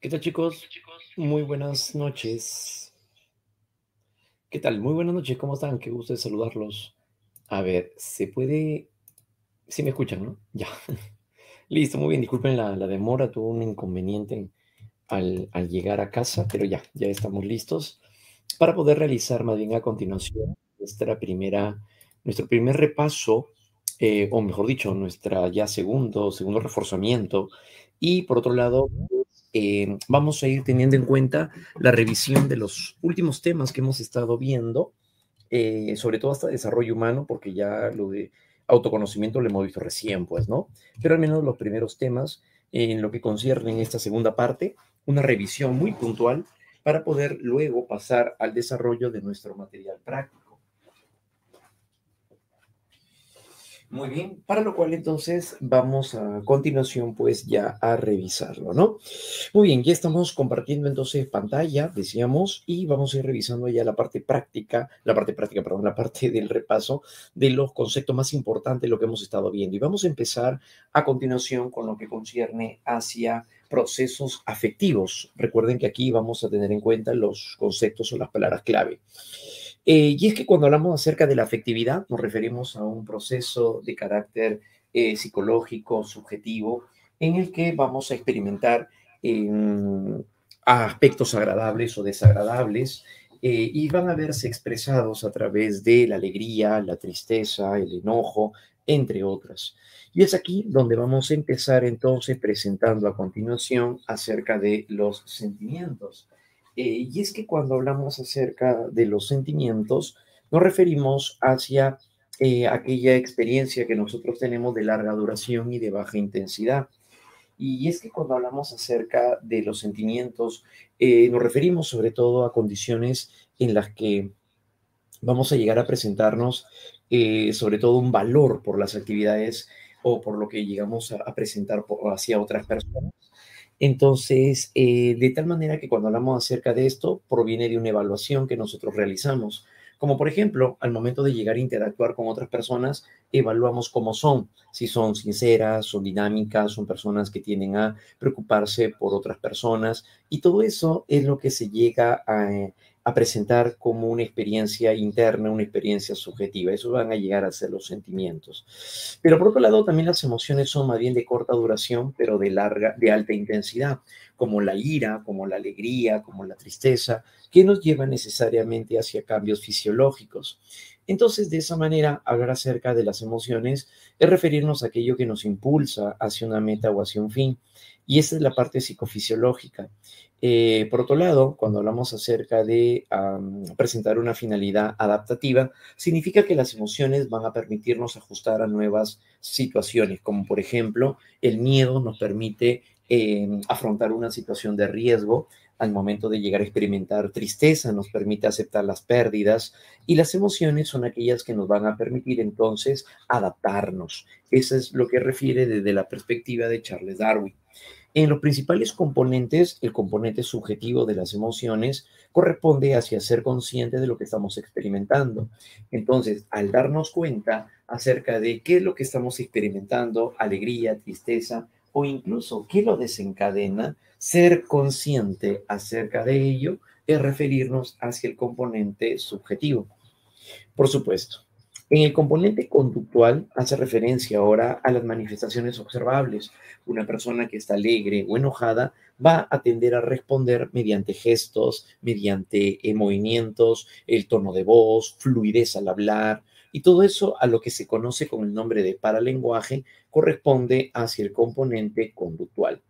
¿Qué tal, chicos? Muy buenas noches. ¿Qué tal? Muy buenas noches, ¿cómo están? Qué gusto de saludarlos. A ver, ¿se puede? Sí me escuchan, ¿no? Ya. Listo, muy bien. Disculpen la demora, tuve un inconveniente al llegar a casa, pero ya estamos listos para poder realizar más bien a continuación nuestro primer repaso, o mejor dicho, nuestra ya segundo reforzamiento. Y por otro lado, pues, vamos a ir teniendo en cuenta la revisión de los últimos temas que hemos estado viendo, sobre todo hasta desarrollo humano, porque ya lo de autoconocimiento lo hemos visto recién, pues, ¿no? Pero al menos los primeros temas, en lo que concierne en esta segunda parte, una revisión muy puntual para poder luego pasar al desarrollo de nuestro material práctico. Muy bien, para lo cual entonces vamos a continuación pues ya a revisarlo, ¿no? Muy bien, ya estamos compartiendo entonces pantalla, decíamos, y vamos a ir revisando ya perdón, la parte del repaso de los conceptos más importantes de lo que hemos estado viendo. Y vamos a empezar a continuación con lo que concierne hacia procesos afectivos. Recuerden que aquí vamos a tener en cuenta los conceptos o las palabras clave. Y es que cuando hablamos acerca de la afectividad, nos referimos a un proceso de carácter psicológico, subjetivo, en el que vamos a experimentar eh, aspectos agradables o desagradables, y van a verse expresados a través de la alegría, la tristeza, el enojo, entre otras. Y es aquí donde vamos a empezar entonces presentando a continuación acerca de los sentimientos. Y es que cuando hablamos acerca de los sentimientos, nos referimos hacia aquella experiencia que nosotros tenemos de larga duración y de baja intensidad. Y es que cuando hablamos acerca de los sentimientos, nos referimos sobre todo a condiciones en las que vamos a llegar a presentarnos sobre todo un valor por las actividades o por lo que llegamos a presentar hacia otras personas. Entonces, de tal manera que cuando hablamos acerca de esto, proviene de una evaluación que nosotros realizamos. Como por ejemplo, al momento de llegar a interactuar con otras personas, evaluamos cómo son, si son sinceras, son dinámicas, son personas que tienden a preocuparse por otras personas. Y todo eso es lo que se llega a presentar como una experiencia interna, una experiencia subjetiva. Eso van a llegar a ser los sentimientos. Pero por otro lado, también las emociones son más bien de corta duración, pero de alta intensidad, como la ira, como la alegría, como la tristeza, que nos llevan necesariamente hacia cambios fisiológicos. Entonces, de esa manera, hablar acerca de las emociones es referirnos a aquello que nos impulsa hacia una meta o hacia un fin. Y esa es la parte psicofisiológica. Por otro lado, cuando hablamos acerca de presentar una finalidad adaptativa, significa que las emociones van a permitirnos ajustar a nuevas situaciones, como por ejemplo el miedo nos permite afrontar una situación de riesgo al momento de llegar a experimentar tristeza, nos permite aceptar las pérdidas y las emociones son aquellas que nos van a permitir entonces adaptarnos. Eso es lo que refiere desde la perspectiva de Charles Darwin. En los principales componentes, el componente subjetivo de las emociones corresponde hacia ser consciente de lo que estamos experimentando. Entonces, al darnos cuenta acerca de qué es lo que estamos experimentando, alegría, tristeza o incluso qué lo desencadena, ser consciente acerca de ello es referirnos hacia el componente subjetivo. Por supuesto. En el componente conductual hace referencia ahora a las manifestaciones observables. Una persona que está alegre o enojada va a tender a responder mediante gestos, mediante movimientos, el tono de voz, fluidez al hablar, y todo eso a lo que se conoce con el nombre de paralenguaje corresponde hacia el componente conductual.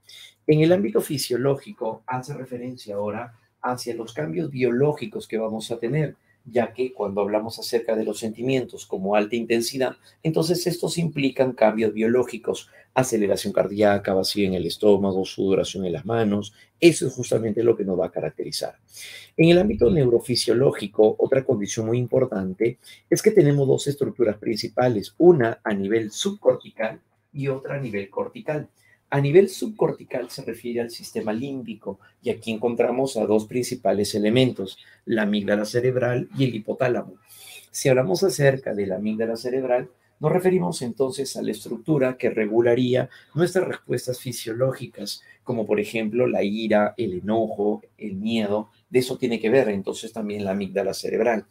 En el ámbito fisiológico hace referencia ahora hacia los cambios biológicos que vamos a tener, ya que cuando hablamos acerca de los sentimientos como alta intensidad, entonces estos implican cambios biológicos, aceleración cardíaca, vacío en el estómago, sudoración en las manos. Eso es justamente lo que nos va a caracterizar. En el ámbito neurofisiológico, otra condición muy importante es que tenemos dos estructuras principales, una a nivel subcortical y otra a nivel cortical. A nivel subcortical se refiere al sistema límbico y aquí encontramos a dos principales elementos, la amígdala cerebral y el hipotálamo. Si hablamos acerca de la amígdala cerebral, Nos referimos entonces a la estructura que regularía nuestras respuestas fisiológicas, como por ejemplo la ira, el enojo, el miedo. De eso tiene que ver entonces también la amígdala cerebral.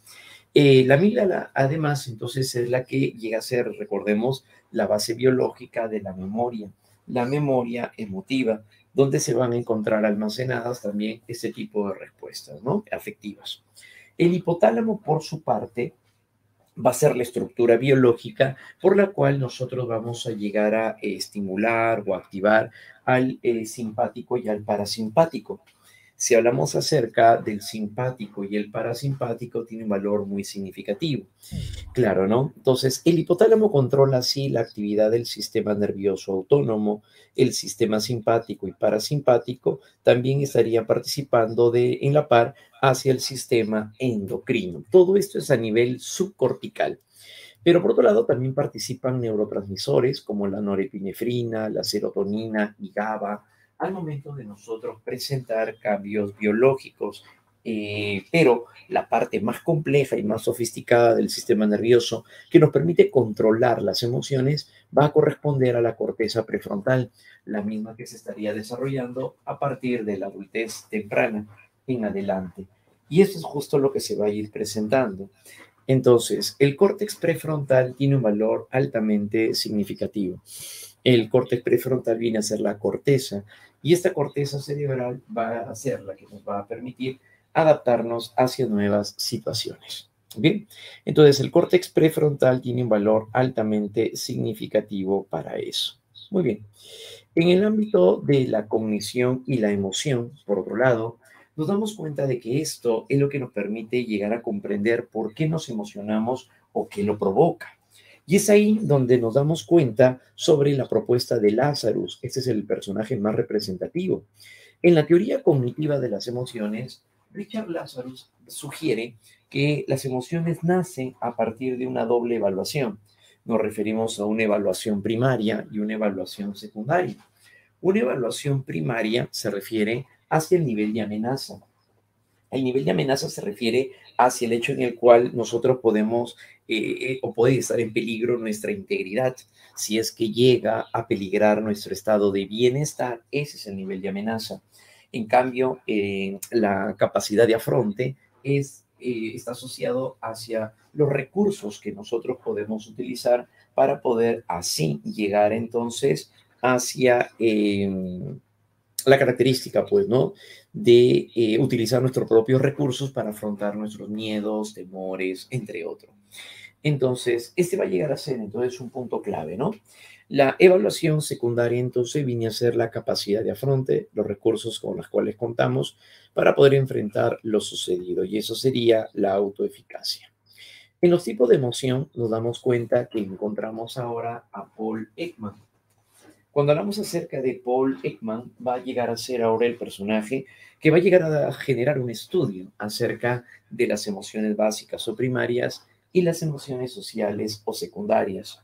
La amígdala, además, entonces es la que llega a ser, recordemos, la base biológica de la memoria emotiva, donde se van a encontrar almacenadas también este tipo de respuestas, ¿no? Afectivas. El hipotálamo, por su parte, va a ser la estructura biológica por la cual nosotros vamos a llegar a estimular o activar al simpático y al parasimpático. Si hablamos acerca del simpático y el parasimpático, tiene un valor muy significativo. Claro, ¿no? Entonces, el hipotálamo controla así la actividad del sistema nervioso autónomo, el sistema simpático y parasimpático también estarían participando en la par hacia el sistema endocrino. Todo esto es a nivel subcortical. Pero por otro lado, también participan neurotransmisores como la norepinefrina, la serotonina y GABA al momento de nosotros presentar cambios biológicos. Pero la parte más compleja y más sofisticada del sistema nervioso que nos permite controlar las emociones va a corresponder a la corteza prefrontal, la misma que se estaría desarrollando a partir de la adultez temprana en adelante. Y eso es justo lo que se va a ir presentando. Entonces, el córtex prefrontal tiene un valor altamente significativo. El córtex prefrontal viene a ser la corteza y esta corteza cerebral va a ser la que nos va a permitir adaptarnos hacia nuevas situaciones. Bien, entonces el córtex prefrontal tiene un valor altamente significativo para eso. Muy bien. En el ámbito de la cognición y la emoción, por otro lado, nos damos cuenta de que esto es lo que nos permite llegar a comprender por qué nos emocionamos o qué lo provoca. Y es ahí donde nos damos cuenta sobre la propuesta de Lazarus. Este es el personaje más representativo. En la teoría cognitiva de las emociones, Richard Lazarus sugiere que las emociones nacen a partir de una doble evaluación. Nos referimos a una evaluación primaria y una evaluación secundaria. Una evaluación primaria se refiere hacia el nivel de amenaza. El nivel de amenaza se refiere hacia el hecho en el cual nosotros podemos o puede estar en peligro nuestra integridad. Si es que llega a peligrar nuestro estado de bienestar, ese es el nivel de amenaza. En cambio, la capacidad de afronte está asociado hacia los recursos que nosotros podemos utilizar para poder así llegar entonces hacia la característica, pues, ¿no? De utilizar nuestros propios recursos para afrontar nuestros miedos, temores, entre otros. Entonces, este va a llegar a ser entonces un punto clave, ¿no? La evaluación secundaria entonces viene a ser la capacidad de afronte, los recursos con los cuales contamos para poder enfrentar lo sucedido, y eso sería la autoeficacia. En los tipos de emoción nos damos cuenta que encontramos ahora a Paul Ekman. Cuando hablamos acerca de Paul Ekman, va a llegar a ser ahora el personaje que va a llegar a generar un estudio acerca de las emociones básicas o primarias y las emociones sociales o secundarias.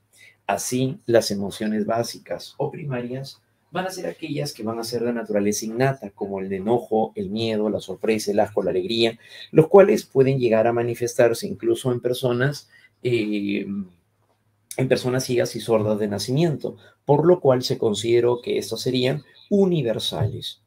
Así, las emociones básicas o primarias van a ser aquellas que van a ser de naturaleza innata, como el enojo, el miedo, la sorpresa, el asco, la alegría, los cuales pueden llegar a manifestarse incluso en personas ciegas y sordas de nacimiento, por lo cual se consideró que estos serían universales.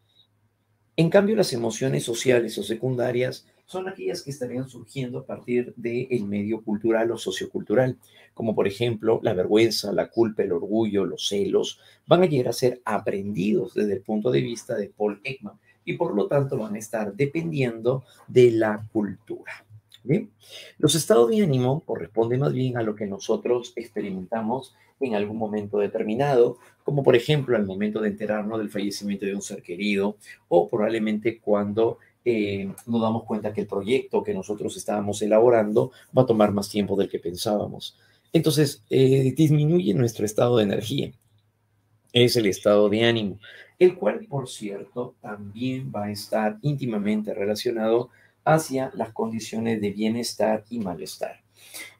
En cambio, las emociones sociales o secundarias son aquellas que estarían surgiendo a partir del medio cultural o sociocultural, como por ejemplo la vergüenza, la culpa, el orgullo, los celos, van a llegar a ser aprendidos desde el punto de vista de Paul Ekman y por lo tanto van a estar dependiendo de la cultura. ¿Bien? Los estados de ánimo corresponden más bien a lo que nosotros experimentamos en algún momento determinado, como por ejemplo al momento de enterarnos del fallecimiento de un ser querido o probablemente cuando nos damos cuenta que el proyecto que nosotros estábamos elaborando va a tomar más tiempo del que pensábamos. Entonces, disminuye nuestro estado de energía. Es el estado de ánimo, el cual, por cierto, también va a estar íntimamente relacionado hacia las condiciones de bienestar y malestar.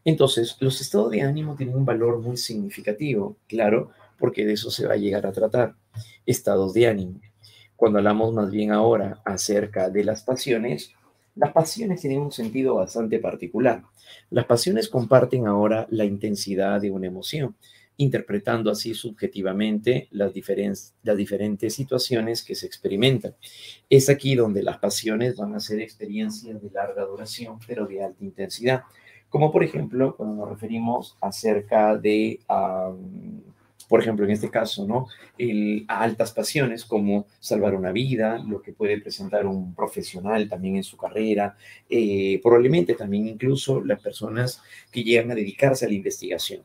Entonces, los estados de ánimo tienen un valor muy significativo, claro, porque de eso se va a llegar a tratar, estados de ánimo. Cuando hablamos más bien ahora acerca de las pasiones, Las pasiones tienen un sentido bastante particular. Las pasiones comparten ahora la intensidad de una emoción, interpretando así subjetivamente las diferentes situaciones que se experimentan. Es aquí donde las pasiones van a ser experiencias de larga duración, pero de alta intensidad. Como por ejemplo, cuando nos referimos acerca de, por ejemplo, en este caso, ¿no? A altas pasiones como salvar una vida, lo que puede presentar un profesional también en su carrera, probablemente también incluso las personas que llegan a dedicarse a la investigación.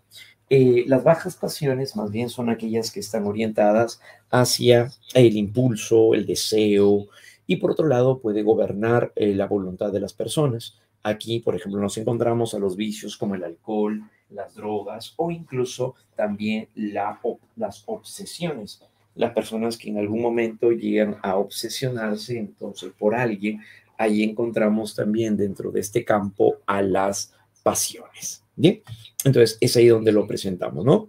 Las bajas pasiones más bien son aquellas que están orientadas hacia el impulso, el deseo, y por otro lado puede gobernar la voluntad de las personas. Aquí, por ejemplo, nos encontramos a los vicios como el alcohol, las drogas o incluso también las obsesiones. Las personas que en algún momento llegan a obsesionarse entonces por alguien, ahí encontramos también dentro de este campo a las pasiones. Bien, entonces es ahí donde lo presentamos, ¿no?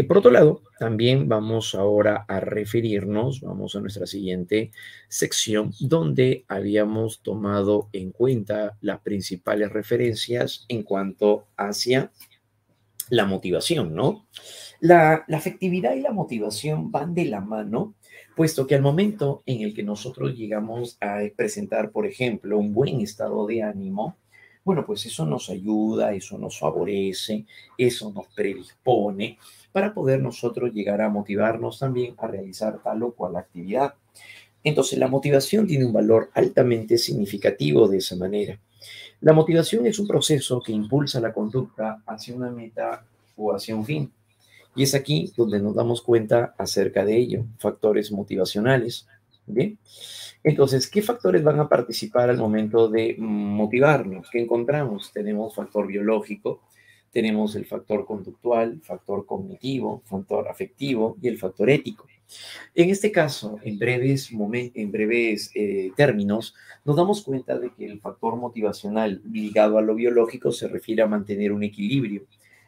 Por otro lado, también vamos ahora a referirnos, vamos a nuestra siguiente sección, donde habíamos tomado en cuenta las principales referencias en cuanto hacia la motivación, ¿no? La afectividad y la motivación van de la mano, puesto que al momento en el que nosotros llegamos a presentar, por ejemplo, un buen estado de ánimo, bueno, pues eso nos ayuda, eso nos favorece, eso nos predispone para poder nosotros llegar a motivarnos también a realizar tal o cual actividad. Entonces, la motivación tiene un valor altamente significativo de esa manera. La motivación es un proceso que impulsa la conducta hacia una meta o hacia un fin. Y es aquí donde nos damos cuenta acerca de ello, factores motivacionales. ¿Bien? Entonces, ¿qué factores van a participar al momento de motivarnos? ¿Qué encontramos? Tenemos factor biológico, tenemos el factor conductual, factor cognitivo, factor afectivo y el factor ético. En este caso, en breves términos, nos damos cuenta de que el factor motivacional ligado a lo biológico se refiere a mantener un equilibrio.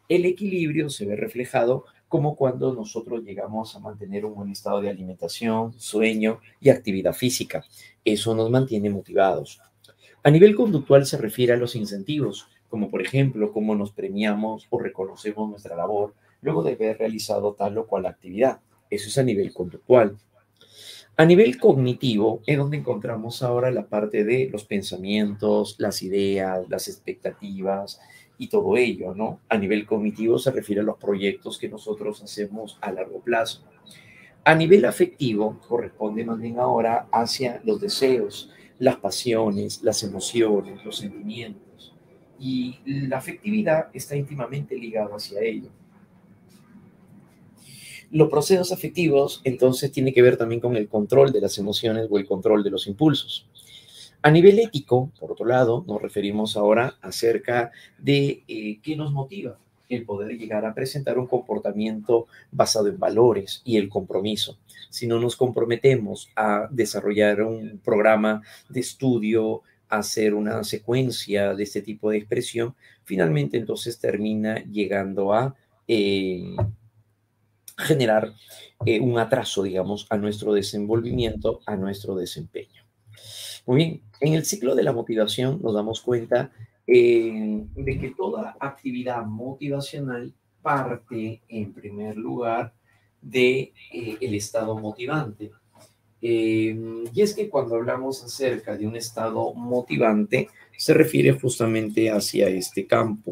El equilibrio se ve reflejado como cuando nosotros llegamos a mantener un buen estado de alimentación, sueño y actividad física. Eso nos mantiene motivados. A nivel conductual se refiere a los incentivos, como por ejemplo cómo nos premiamos o reconocemos nuestra labor luego de haber realizado tal o cual actividad. Eso es a nivel conductual. A nivel cognitivo es donde encontramos ahora la parte de los pensamientos, las ideas, las expectativas y todo ello, ¿no? A nivel cognitivo se refiere a los proyectos que nosotros hacemos a largo plazo. A nivel afectivo corresponde más bien ahora hacia los deseos, las pasiones, las emociones, los sentimientos. Y la afectividad está íntimamente ligada hacia ello. Los procesos afectivos, entonces, tiene que ver también con el control de las emociones o el control de los impulsos. A nivel ético, por otro lado, nos referimos ahora acerca de qué nos motiva el poder llegar a presentar un comportamiento basado en valores y el compromiso. Si no nos comprometemos a desarrollar un programa de estudio, a hacer una secuencia de este tipo de expresión, finalmente entonces termina llegando a generar un atraso, digamos, a nuestro desenvolvimiento, a nuestro desempeño. Muy bien, en el ciclo de la motivación nos damos cuenta de que toda actividad motivacional parte, en primer lugar, de el estado motivante. Y es que cuando hablamos acerca de un estado motivante, se refiere justamente hacia este campo.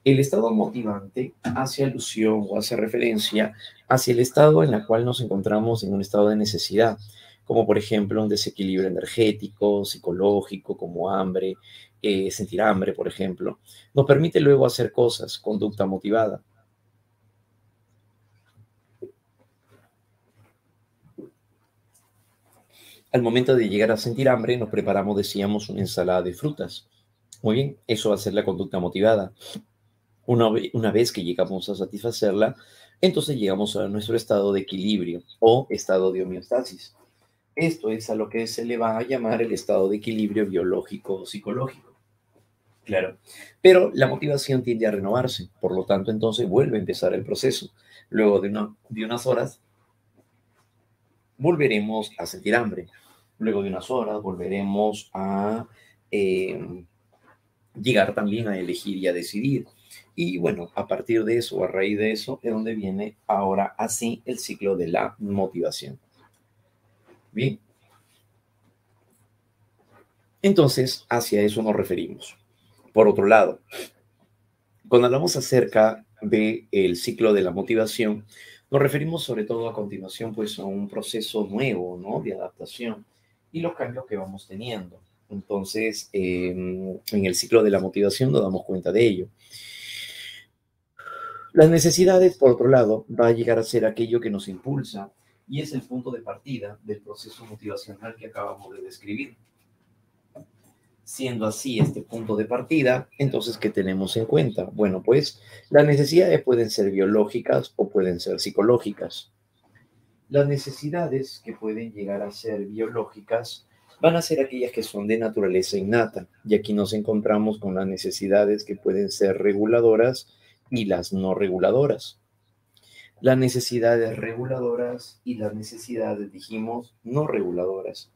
El estado motivante hace alusión o hace referencia hacia el estado en el cual nos encontramos en un estado de necesidad, como por ejemplo un desequilibrio energético, psicológico, como hambre, sentir hambre, por ejemplo. Nos permite luego hacer cosas, conducta motivada. Al momento de llegar a sentir hambre, nos preparamos, decíamos, una ensalada de frutas. Muy bien, eso va a ser la conducta motivada. Una vez que llegamos a satisfacerla, entonces llegamos a nuestro estado de equilibrio o estado de homeostasis. Esto es a lo que se le va a llamar el estado de equilibrio biológico o psicológico. Claro. Pero la motivación tiende a renovarse, por lo tanto, entonces vuelve a empezar el proceso. Luego de unas horas, volveremos a sentir hambre. Luego de unas horas, volveremos a llegar también a elegir y a decidir. Y bueno, a partir de eso, a raíz de eso, es donde viene ahora así el ciclo de la motivación. Bien, entonces hacia eso nos referimos. Por otro lado, cuando hablamos acerca del ciclo de la motivación, nos referimos sobre todo a continuación pues a un proceso nuevo, ¿no? De adaptación y los cambios que vamos teniendo. Entonces, en el ciclo de la motivación nos damos cuenta de ello. Las necesidades, por otro lado, va a llegar a ser aquello que nos impulsa y es el punto de partida del proceso motivacional que acabamos de describir. Siendo así este punto de partida, entonces, ¿qué tenemos en cuenta? Bueno, pues las necesidades pueden ser biológicas o pueden ser psicológicas. Las necesidades que pueden llegar a ser biológicas van a ser aquellas que son de naturaleza innata, y aquí nos encontramos con las necesidades que pueden ser reguladoras y las no reguladoras. Las necesidades reguladoras y las necesidades, dijimos, no reguladoras.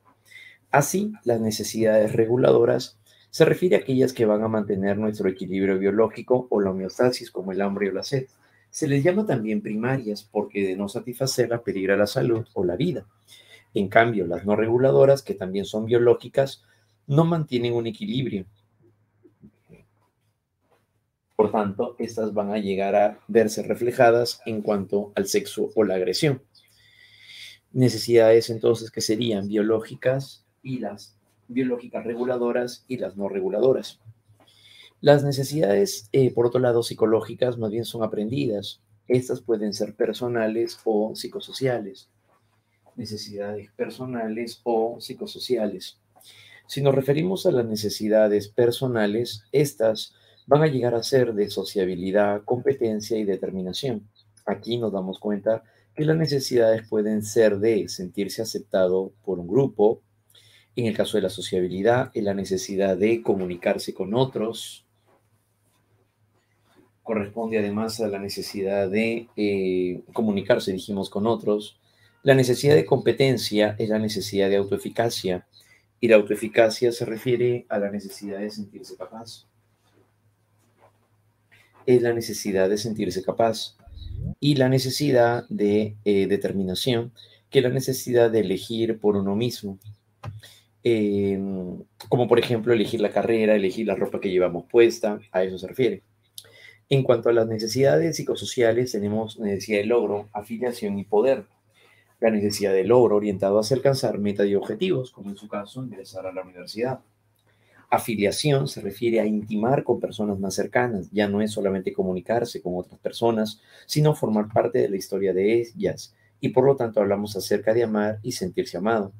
Así, las necesidades reguladoras se refiere a aquellas que van a mantener nuestro equilibrio biológico o la homeostasis, como el hambre o la sed. Se les llama también primarias porque de no satisfacerlas peligra la salud o la vida. En cambio, las no reguladoras, que también son biológicas, no mantienen un equilibrio. Por tanto, estas van a llegar a verse reflejadas en cuanto al sexo o la agresión. Necesidades entonces que serían biológicas y las biológicas reguladoras y las no reguladoras. Las necesidades, por otro lado, psicológicas, más bien son aprendidas. Estas pueden ser personales o psicosociales. Necesidades personales o psicosociales. Si nos referimos a las necesidades personales, estas van a llegar a ser de sociabilidad, competencia y determinación. Aquí nos damos cuenta que las necesidades pueden ser de sentirse aceptado por un grupo. En el caso de la sociabilidad, es la necesidad de comunicarse con otros. Corresponde además a la necesidad de comunicarse, dijimos, con otros. La necesidad de competencia es la necesidad de autoeficacia. Y la autoeficacia se refiere a la necesidad de sentirse capaz. Es la necesidad de sentirse capaz. Y la necesidad de determinación, que es la necesidad de elegir por uno mismo. Eh, Como por ejemplo elegir la carrera, elegir la ropa que llevamos puesta, a eso se refiere. En cuanto a las necesidades psicosociales, tenemos necesidad de logro, afiliación y poder. La necesidad de logro orientado hacia alcanzar metas y objetivos, como en su caso ingresar a la universidad. Afiliación se refiere a intimar con personas más cercanas, ya no es solamente comunicarse con otras personas, sino formar parte de la historia de ellas, y por lo tanto hablamos acerca de amar y sentirse amado.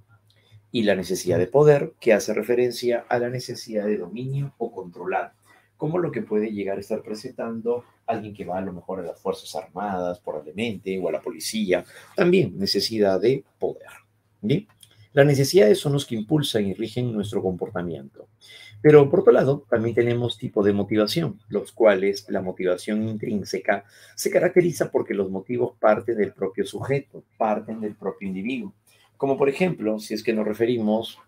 Y la necesidad de poder, que hace referencia a la necesidad de dominio o controlar, como lo que puede llegar a estar presentando alguien que va a lo mejor a las Fuerzas Armadas, probablemente, o a la policía, también necesidad de poder. ¿Bien? Las necesidades son los que impulsan y rigen nuestro comportamiento. Pero por otro lado, también tenemos tipo de motivación, los cuales la motivación intrínseca se caracteriza porque los motivos parten del propio sujeto, parten del propio individuo. Como por ejemplo, si es que nos referimos,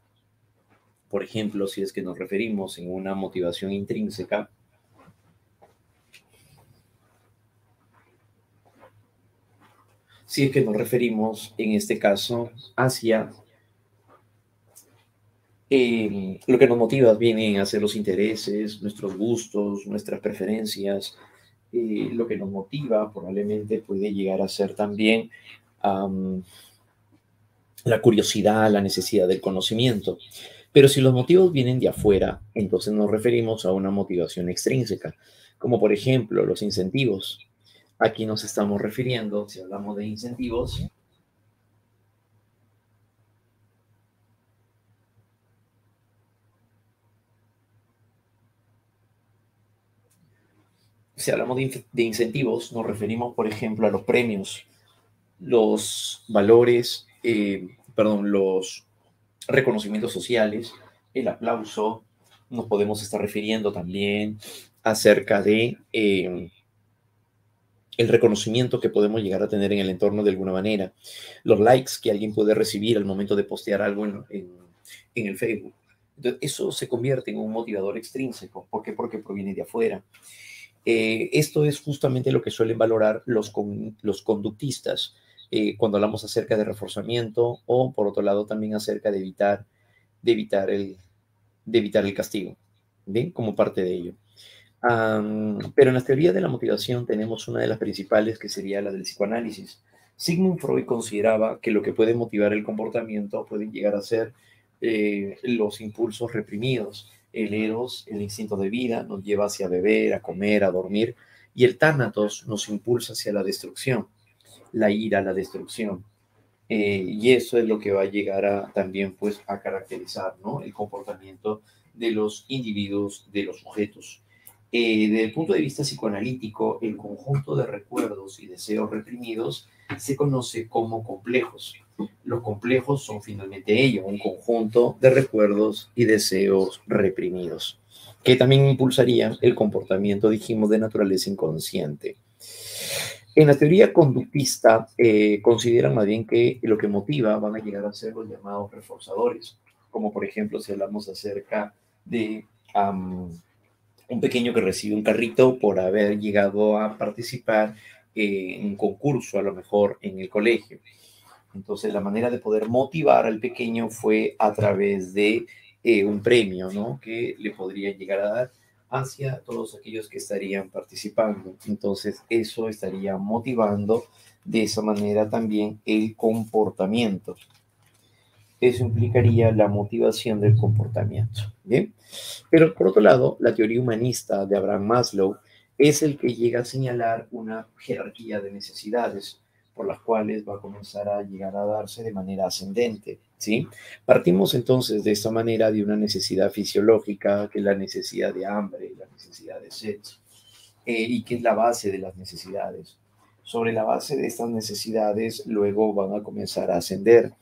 en una motivación intrínseca, si es que nos referimos en este caso hacia lo que nos motiva vienen a ser los intereses, nuestros gustos, nuestras preferencias. Lo que nos motiva probablemente puede llegar a ser también la curiosidad, la necesidad del conocimiento. Pero si los motivos vienen de afuera, entonces nos referimos a una motivación extrínseca, como por ejemplo los incentivos. Aquí nos estamos refiriendo, si hablamos de incentivos, de incentivos, nos referimos, por ejemplo, a los premios, los valores, los reconocimientos sociales, el aplauso. Nos podemos estar refiriendo también acerca de el reconocimiento que podemos llegar a tener en el entorno de alguna manera, los likes que alguien puede recibir al momento de postear algo en el Facebook. Entonces, eso se convierte en un motivador extrínseco. ¿Por qué? Porque proviene de afuera. Esto es justamente lo que suelen valorar los conductistas cuando hablamos acerca de reforzamiento o, por otro lado, también acerca de evitar el, de evitar el castigo, ¿bien? Como parte de ello. Pero en la teoría de la motivación tenemos una de las principales que sería la del psicoanálisis. Sigmund Freud consideraba que lo que puede motivar el comportamiento pueden llegar a ser los impulsos reprimidos. El eros, el instinto de vida, nos lleva hacia beber, a comer, a dormir, y el tánatos nos impulsa hacia la destrucción, la ira, la destrucción. Y eso es lo que va a llegar a también pues a caracterizar, ¿no?, el comportamiento de los individuos, de los sujetos. Desde el punto de vista psicoanalítico, el conjunto de recuerdos y deseos reprimidos se conoce como complejos. Los complejos son finalmente ello, un conjunto de recuerdos y deseos reprimidos, que también impulsarían el comportamiento, dijimos, de naturaleza inconsciente. En la teoría conductista, consideran más bien que lo que motiva van a llegar a ser los llamados reforzadores, como por ejemplo si hablamos acerca de un pequeño que recibe un carrito por haber llegado a participar en un concurso, a lo mejor en el colegio. Entonces, la manera de poder motivar al pequeño fue a través de un premio, ¿no?, que le podría llegar a dar hacia todos aquellos que estarían participando. Entonces, eso estaría motivando de esa manera también el comportamiento. Eso implicaría la motivación del comportamiento. ¿Bien? Pero por otro lado, la teoría humanista de Abraham Maslow es el que llega a señalar una jerarquía de necesidades por las cuales va a comenzar a llegar a darse de manera ascendente, ¿sí? Partimos entonces de esta manera de una necesidad fisiológica, que es la necesidad de hambre, la necesidad de sed, y que es la base de las necesidades. Sobre la base de estas necesidades, luego van a comenzar a ascender.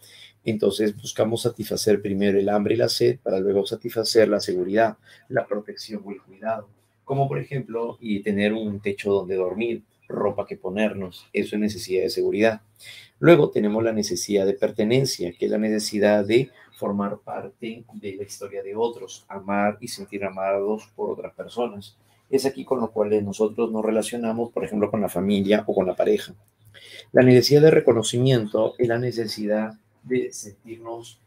Entonces buscamos satisfacer primero el hambre y la sed para luego satisfacer la seguridad, la protección o el cuidado. Como por ejemplo, y tener un techo donde dormir, ropa que ponernos, eso es necesidad de seguridad. Luego tenemos la necesidad de pertenencia, que es la necesidad de formar parte de la historia de otros, amar y sentir amados por otras personas. Es aquí con lo cual nosotros nos relacionamos, por ejemplo, con la familia o con la pareja. La necesidad de reconocimiento es la necesidad de sentirnos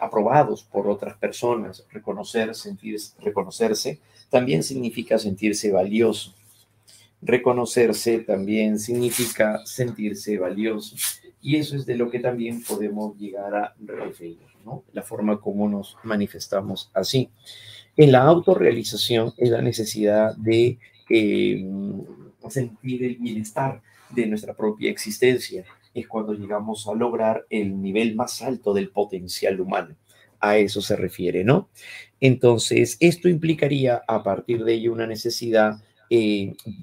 aprobados por otras personas. Reconocerse también significa sentirse valioso. Reconocerse también significa sentirse valioso. Y eso es de lo que también podemos llegar a referir, ¿no?, la forma como nos manifestamos así. En la autorrealización es la necesidad de sentir el bienestar de nuestra propia existencia. Es cuando llegamos a lograr el nivel más alto del potencial humano. A eso se refiere, ¿no? Entonces, esto implicaría a partir de ello una necesidad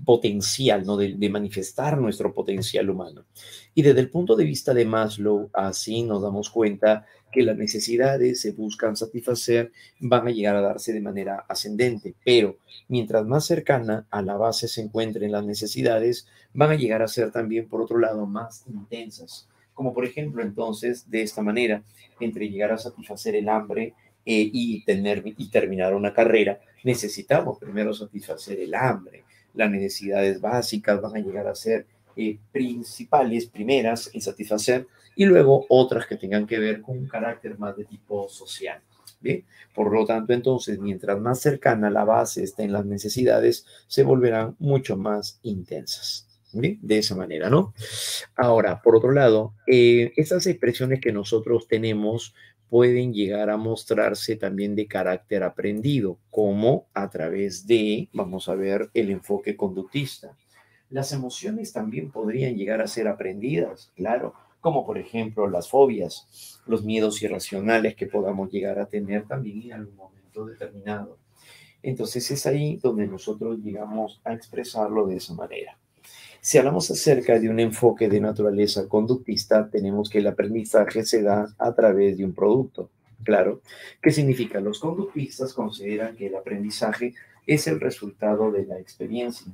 potencial, ¿no?, de manifestar nuestro potencial humano. Y desde el punto de vista de Maslow, así nos damos cuenta que las necesidades se buscan satisfacer, van a llegar a darse de manera ascendente, pero mientras más cercana a la base se encuentren las necesidades, van a llegar a ser también, por otro lado, más intensas. Como por ejemplo, entonces, de esta manera, entre llegar a satisfacer el hambre y terminar una carrera, necesitamos primero satisfacer el hambre. Las necesidades básicas van a llegar a ser principales, primeras en satisfacer, y luego otras que tengan que ver con un carácter más de tipo social. ¿Bien? Por lo tanto, entonces, mientras más cercana la base estén las necesidades, se volverán mucho más intensas. ¿Bien? De esa manera, ¿no? Ahora, por otro lado, estas expresiones que nosotros tenemos pueden llegar a mostrarse también de carácter aprendido, como a través de, vamos a ver, el enfoque conductista. Las emociones también podrían llegar a ser aprendidas, claro, como por ejemplo las fobias, los miedos irracionales que podamos llegar a tener también en algún momento determinado. Entonces es ahí donde nosotros llegamos a expresarlo de esa manera. Si hablamos acerca de un enfoque de naturaleza conductista, tenemos que el aprendizaje se da a través de un producto. Claro, ¿qué significa? Los conductistas consideran que el aprendizaje es el resultado de la experiencia.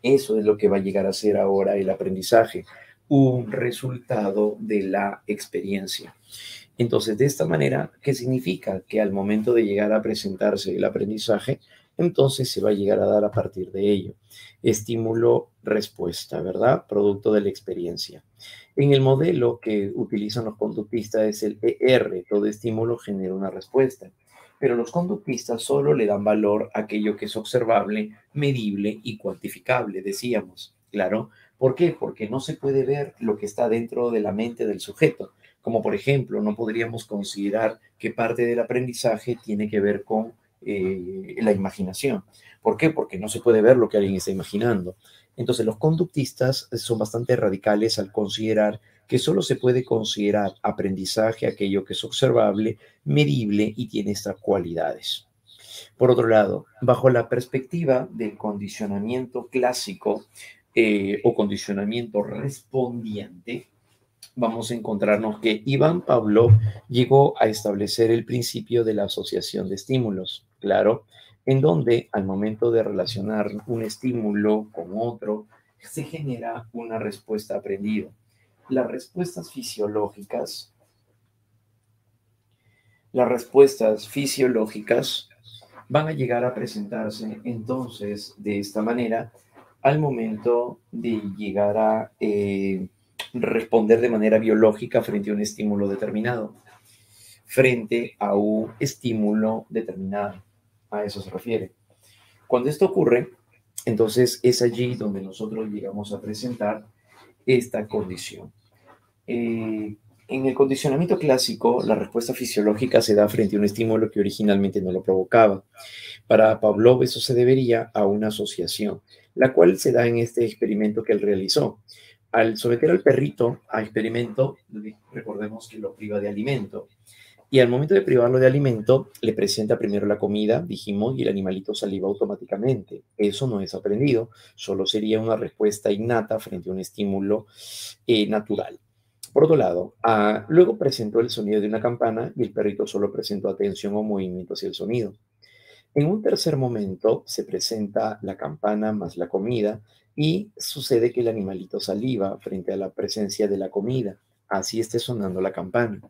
Eso es lo que va a llegar a ser ahora el aprendizaje, un resultado de la experiencia. Entonces, de esta manera, ¿qué significa? Que al momento de llegar a presentarse el aprendizaje, entonces se va a llegar a dar a partir de ello. Estímulo-respuesta, ¿verdad? Producto de la experiencia. En el modelo que utilizan los conductistas es el ER, todo estímulo genera una respuesta. Pero los conductistas solo le dan valor a aquello que es observable, medible y cuantificable, decíamos. Claro, ¿por qué? Porque no se puede ver lo que está dentro de la mente del sujeto. Como por ejemplo, no podríamos considerar que parte del aprendizaje tiene que ver con la imaginación. ¿Por qué? Porque no se puede ver lo que alguien está imaginando. Entonces, los conductistas son bastante radicales al considerar que solo se puede considerar aprendizaje aquello que es observable, medible y tiene estas cualidades. Por otro lado, bajo la perspectiva del condicionamiento clásico o condicionamiento respondiente, vamos a encontrarnos que Iván Pavlov llegó a establecer el principio de la asociación de estímulos, claro, en donde al momento de relacionar un estímulo con otro, se genera una respuesta aprendida. Las respuestas fisiológicas, las respuestas fisiológicas van a llegar a presentarse entonces de esta manera al momento de llegar a responder de manera biológica frente a un estímulo determinado, frente a un estímulo determinado. A eso se refiere. Cuando esto ocurre, entonces es allí donde nosotros llegamos a presentar esta condición. En el condicionamiento clásico, la respuesta fisiológica se da frente a un estímulo que originalmente no lo provocaba. Para Pavlov eso se debería a una asociación, la cual se da en este experimento que él realizó. Al someter al perrito a experimento, recordemos que lo priva de alimento. Y al momento de privarlo de alimento, le presenta primero la comida, dijimos, y el animalito saliva automáticamente. Eso no es aprendido, solo sería una respuesta innata frente a un estímulo natural. Por otro lado, luego presentó el sonido de una campana y el perrito solo presentó atención o movimiento hacia el sonido. En un tercer momento se presenta la campana más la comida y sucede que el animalito saliva frente a la presencia de la comida, así esté sonando la campana.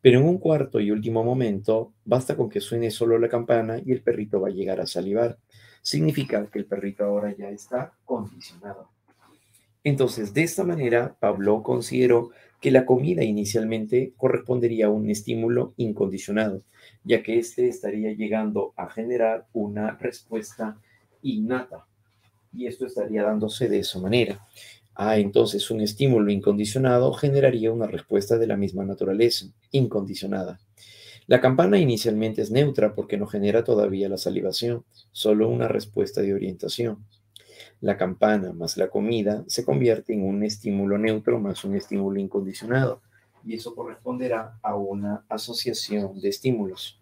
Pero en un cuarto y último momento, basta con que suene solo la campana y el perrito va a llegar a salivar. Significa que el perrito ahora ya está condicionado. Entonces, de esta manera, Pablo consideró que la comida inicialmente correspondería a un estímulo incondicionado, ya que éste estaría llegando a generar una respuesta innata, y esto estaría dándose de esa manera. Entonces un estímulo incondicionado generaría una respuesta de la misma naturaleza, incondicionada. La campana inicialmente es neutra porque no genera todavía la salivación, solo una respuesta de orientación. La campana más la comida se convierte en un estímulo neutro más un estímulo incondicionado, y eso corresponderá a una asociación de estímulos.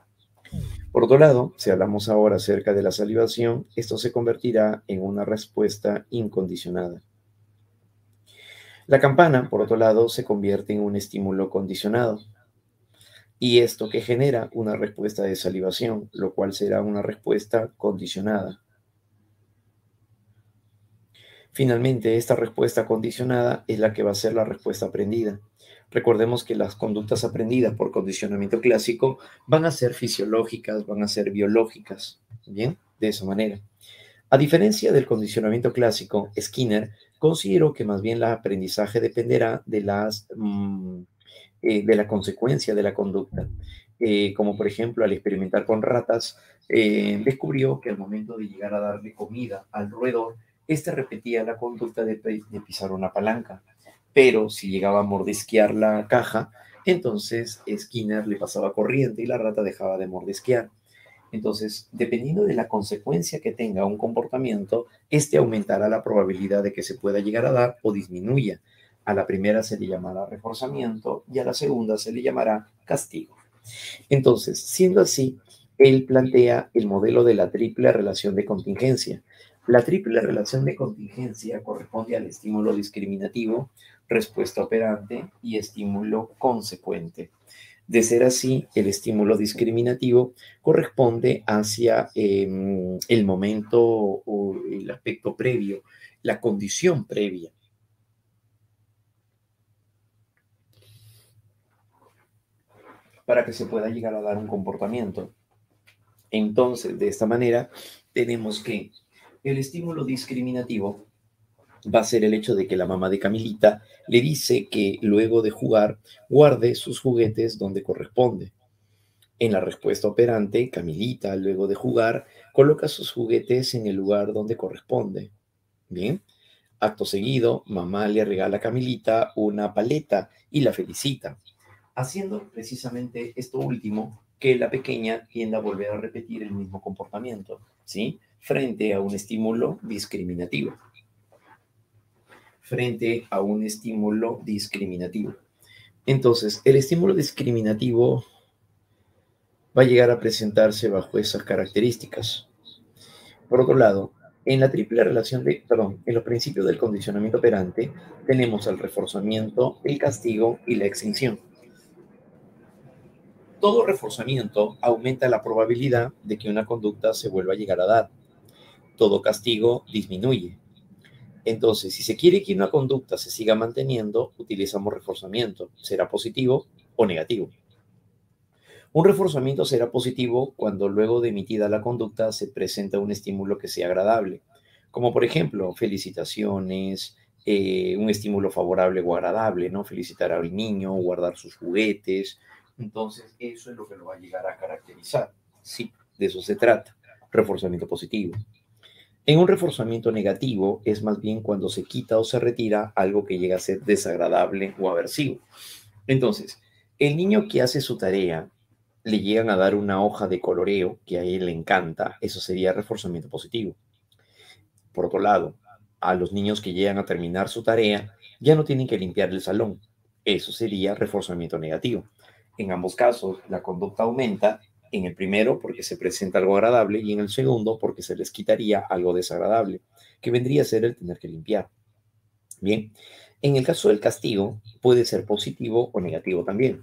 Por otro lado, si hablamos ahora acerca de la salivación, esto se convertirá en una respuesta incondicionada. La campana, por otro lado, se convierte en un estímulo condicionado, y esto que genera una respuesta de salivación, lo cual será una respuesta condicionada. Finalmente, esta respuesta condicionada es la que va a ser la respuesta aprendida. Recordemos que las conductas aprendidas por condicionamiento clásico van a ser fisiológicas, van a ser biológicas. Bien, de esa manera. A diferencia del condicionamiento clásico, Skinner consideró que más bien el aprendizaje dependerá de de la consecuencia de la conducta. Como por ejemplo, al experimentar con ratas, descubrió que al momento de llegar a darle comida al roedor, este repetía la conducta de pisar una palanca. Pero si llegaba a mordisquear la caja, entonces Skinner le pasaba corriente y la rata dejaba de mordisquear. Entonces, dependiendo de la consecuencia que tenga un comportamiento, este aumentará la probabilidad de que se pueda llegar a dar o disminuya. A la primera se le llamará reforzamiento y a la segunda se le llamará castigo. Entonces, siendo así, él plantea el modelo de la triple relación de contingencia. La triple relación de contingencia corresponde al estímulo discriminativo, respuesta operante y estímulo consecuente. De ser así, el estímulo discriminativo corresponde hacia el momento o el aspecto previo, la condición previa. para que se pueda llegar a dar un comportamiento. Entonces, de esta manera, tenemos que el estímulo discriminativo va a ser el hecho de que la mamá de Camilita le dice que luego de jugar guarde sus juguetes donde corresponde. En la respuesta operante, Camilita, luego de jugar, coloca sus juguetes en el lugar donde corresponde. Bien, acto seguido, mamá le regala a Camilita una paleta y la felicita, haciendo precisamente esto último que la pequeña tienda a volver a repetir el mismo comportamiento, ¿sí? Frente a un estímulo discriminativo. Frente a un estímulo discriminativo. Entonces, el estímulo discriminativo va a llegar a presentarse bajo esas características. Por otro lado, en la triple relación en los principios del condicionamiento operante, tenemos el reforzamiento, el castigo y la extinción. Todo reforzamiento aumenta la probabilidad de que una conducta se vuelva a llegar a dar. Todo castigo disminuye. Entonces, si se quiere que una conducta se siga manteniendo, utilizamos reforzamiento. ¿Será positivo o negativo? Un reforzamiento será positivo cuando luego de emitida la conducta se presenta un estímulo que sea agradable, como por ejemplo felicitaciones, un estímulo favorable o agradable, ¿no? Felicitar al niño, guardar sus juguetes. Entonces, eso es lo que lo va a llegar a caracterizar. Sí, de eso se trata, reforzamiento positivo. En un reforzamiento negativo es más bien cuando se quita o se retira algo que llega a ser desagradable o aversivo. Entonces, el niño que hace su tarea, le llegan a dar una hoja de coloreo que a él le encanta, eso sería reforzamiento positivo. Por otro lado, a los niños que llegan a terminar su tarea, ya no tienen que limpiar el salón, eso sería reforzamiento negativo. En ambos casos, la conducta aumenta, en el primero porque se presenta algo agradable y en el segundo porque se les quitaría algo desagradable, que vendría a ser el tener que limpiar. Bien, en el caso del castigo, puede ser positivo o negativo también.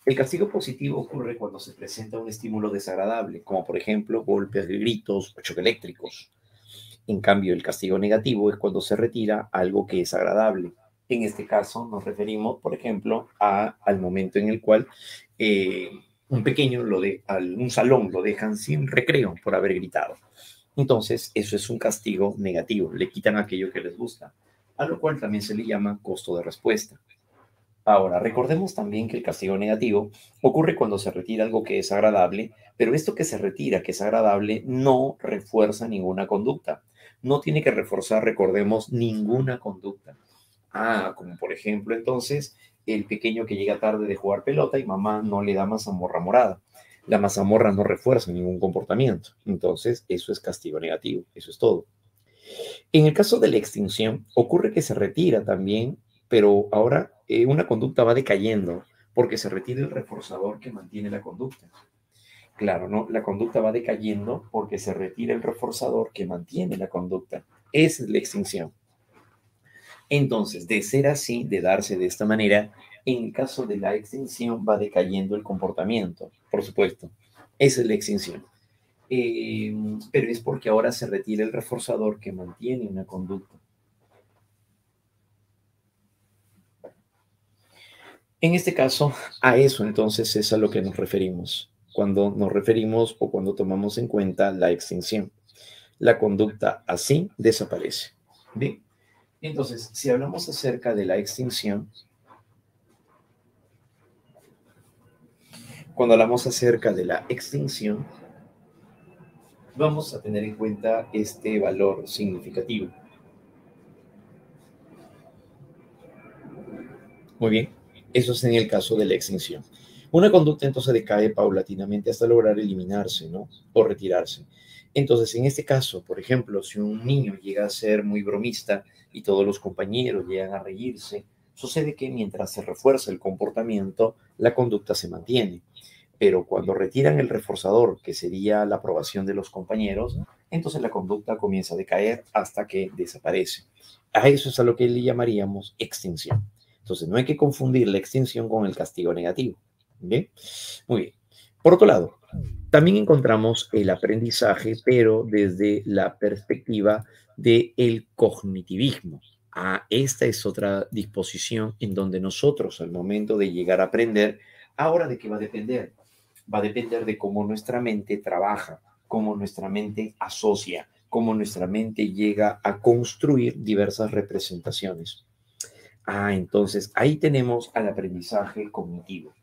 El castigo positivo ocurre cuando se presenta un estímulo desagradable, como por ejemplo golpes, gritos o choques eléctricos. En cambio, el castigo negativo es cuando se retira algo que es agradable. En este caso nos referimos, por ejemplo, al momento en el cual un pequeño, un salón lo dejan sin recreo por haber gritado. Entonces, eso es un castigo negativo, le quitan aquello que les gusta, a lo cual también se le llama costo de respuesta. Ahora, recordemos también que el castigo negativo ocurre cuando se retira algo que es agradable, pero esto que se retira, que es agradable, no refuerza ninguna conducta. No tiene que reforzar, recordemos, ninguna conducta. Como por ejemplo, entonces, el pequeño que llega tarde de jugar pelota y mamá no le da mazamorra morada. La mazamorra no refuerza ningún comportamiento. Entonces, eso es castigo negativo. Eso es todo. En el caso de la extinción, ocurre que se retira también, pero ahora una conducta va decayendo porque se retira el reforzador que mantiene la conducta. Claro, ¿no? La conducta va decayendo porque se retira el reforzador que mantiene la conducta. Esa es la extinción. Entonces, de ser así, de darse de esta manera, en el caso de la extinción va decayendo el comportamiento, por supuesto. Esa es la extinción. Pero es porque ahora se retira el reforzador que mantiene una conducta. En este caso, a eso entonces es a lo que nos referimos cuando nos referimos o cuando tomamos en cuenta la extinción. La conducta así desaparece. Bien, entonces, si hablamos acerca de la extinción, cuando hablamos acerca de la extinción, vamos a tener en cuenta este valor significativo. Muy bien, eso es en el caso de la extinción. Una conducta entonces decae paulatinamente hasta lograr eliminarse, ¿no? O retirarse. Entonces, en este caso, por ejemplo, si un niño llega a ser muy bromista y todos los compañeros llegan a reírse, sucede que mientras se refuerza el comportamiento, la conducta se mantiene. Pero cuando retiran el reforzador, que sería la aprobación de los compañeros, entonces la conducta comienza a decaer hasta que desaparece. A eso es a lo que le llamaríamos extinción. Entonces, no hay que confundir la extinción con el castigo negativo. ¿Bien? Muy bien. Por otro lado, también encontramos el aprendizaje, pero desde la perspectiva del cognitivismo. Esta es otra disposición en donde nosotros, al momento de llegar a aprender, Ahora, ¿de qué va a depender? Va a depender de cómo nuestra mente trabaja, cómo nuestra mente asocia, cómo nuestra mente llega a construir diversas representaciones. Entonces ahí tenemos al aprendizaje cognitivo.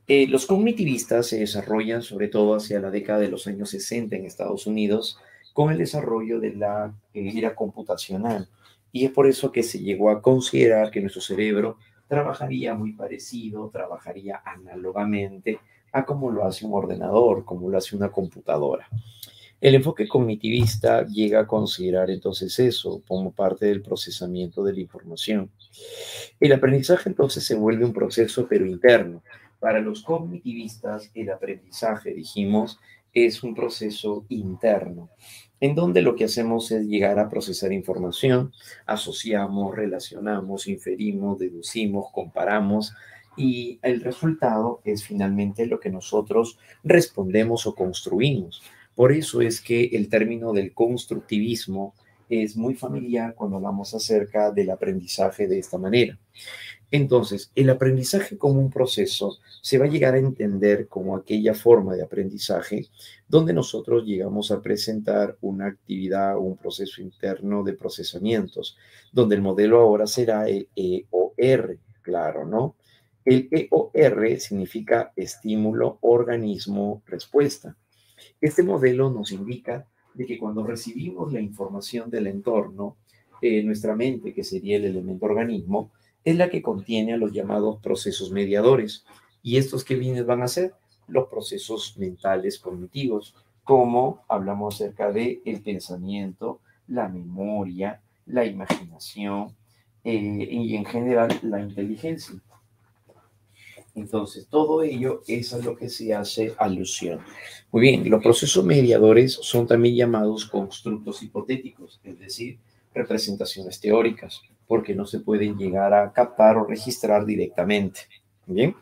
Los cognitivistas se desarrollan sobre todo hacia la década de los años 60 en Estados Unidos con el desarrollo de la era computacional. Y es por eso que se llegó a considerar que nuestro cerebro trabajaría muy parecido, trabajaría análogamente a como lo hace un ordenador, como lo hace una computadora. El enfoque cognitivista llega a considerar entonces eso como parte del procesamiento de la información. El aprendizaje entonces se vuelve un proceso pero interno. Para los cognitivistas, el aprendizaje, dijimos, es un proceso interno, en donde lo que hacemos es llegar a procesar información, asociamos, relacionamos, inferimos, deducimos, comparamos, y el resultado es finalmente lo que nosotros respondemos o construimos. Por eso es que el término del constructivismo es muy familiar cuando hablamos acerca del aprendizaje de esta manera. Entonces, el aprendizaje como un proceso se va a llegar a entender como aquella forma de aprendizaje donde nosotros llegamos a presentar una actividad o un proceso interno de procesamientos, donde el modelo ahora será el EOR, claro, ¿no? El EOR significa estímulo, organismo, respuesta. Este modelo nos indica de que cuando recibimos la información del entorno, nuestra mente, que sería el elemento organismo, es la que contiene a los llamados procesos mediadores. ¿Y estos qué bienes van a ser? Los procesos mentales cognitivos, como hablamos acerca de el pensamiento, la memoria, la imaginación y en general la inteligencia. Entonces, todo ello es a lo que se hace alusión. Muy bien, los procesos mediadores son también llamados constructos hipotéticos, es decir, representaciones teóricas, porque no se pueden llegar a captar o registrar directamente. Bien,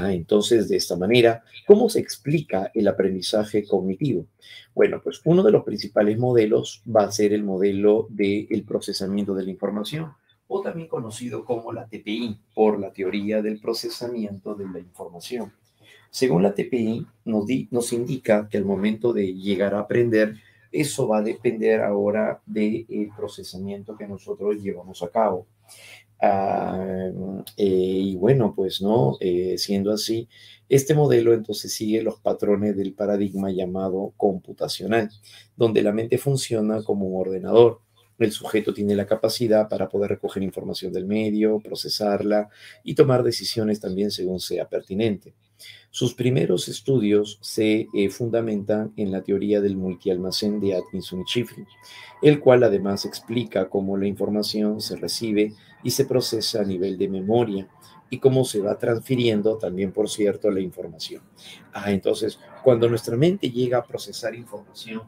entonces de esta manera, ¿cómo se explica el aprendizaje cognitivo? Bueno, pues uno de los principales modelos va a ser el modelo del procesamiento de la información, o también conocido como la TPI, por la teoría del procesamiento de la información. Según la TPI, nos indica que al momento de llegar a aprender, eso va a depender ahora del procesamiento que nosotros llevamos a cabo. Y bueno, pues no, siendo así, este modelo entonces sigue los patrones del paradigma llamado computacional, donde la mente funciona como un ordenador. El sujeto tiene la capacidad para poder recoger información del medio, procesarla y tomar decisiones también según sea pertinente. Sus primeros estudios se fundamentan en la teoría del multialmacén de Atkinson y Shiffrin, el cual además explica cómo la información se recibe y se procesa a nivel de memoria y cómo se va transfiriendo también, por cierto, la información. Entonces, cuando nuestra mente llega a procesar información,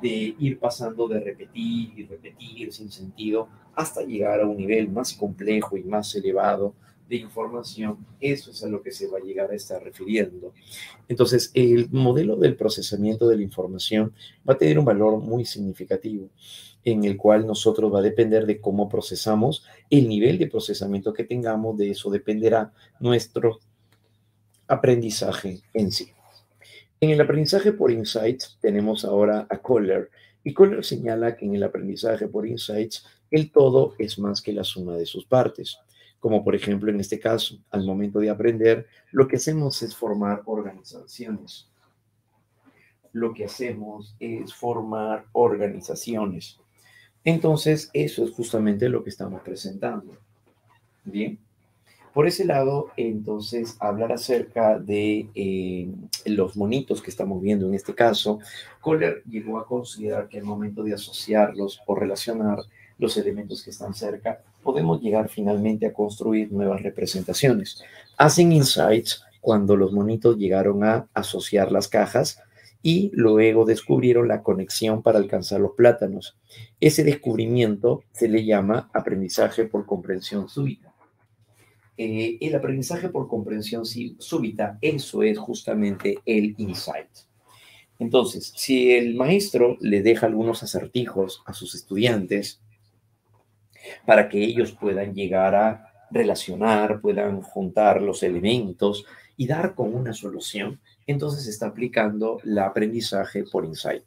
de ir pasando de repetir y repetir sin sentido hasta llegar a un nivel más complejo y más elevado de información, eso es a lo que se va a llegar a estar refiriendo. Entonces, el modelo del procesamiento de la información va a tener un valor muy significativo, en el cual nosotros va a depender de cómo procesamos, el nivel de procesamiento que tengamos, de eso dependerá nuestro aprendizaje en sí. En el aprendizaje por insights tenemos ahora a Kohler, y Kohler señala que en el aprendizaje por insights el todo es más que la suma de sus partes. Como por ejemplo en este caso, al momento de aprender, lo que hacemos es formar organizaciones. Lo que hacemos es formar organizaciones. Entonces, eso es justamente lo que estamos presentando. Bien. Por ese lado, entonces, hablar acerca de los monitos que estamos viendo en este caso, Kohler llegó a considerar que al momento de asociarlos o relacionar los elementos que están cerca, podemos llegar finalmente a construir nuevas representaciones. Hacen insights cuando los monitos llegaron a asociar las cajas y luego descubrieron la conexión para alcanzar los plátanos. Ese descubrimiento se le llama aprendizaje por comprensión súbita. El aprendizaje por comprensión súbita, eso es justamente el insight. Entonces, si el maestro le deja algunos acertijos a sus estudiantes para que ellos puedan llegar a relacionar, puedan juntar los elementos y dar con una solución, entonces se está aplicando el aprendizaje por insight.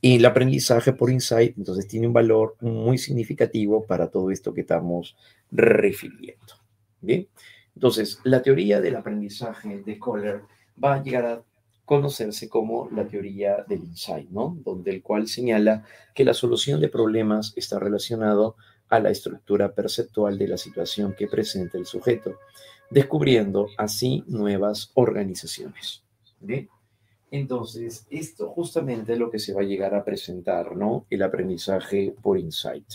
Y el aprendizaje por insight, entonces, tiene un valor muy significativo para todo esto que estamos refiriendo. Bien, entonces, la teoría del aprendizaje de Kohler va a llegar a conocerse como la teoría del insight, ¿no? Donde el cual señala que la solución de problemas está relacionado a la estructura perceptual de la situación que presenta el sujeto, descubriendo así nuevas organizaciones. ¿Bien? Entonces, esto justamente es lo que se va a llegar a presentar, ¿no? El aprendizaje por insight.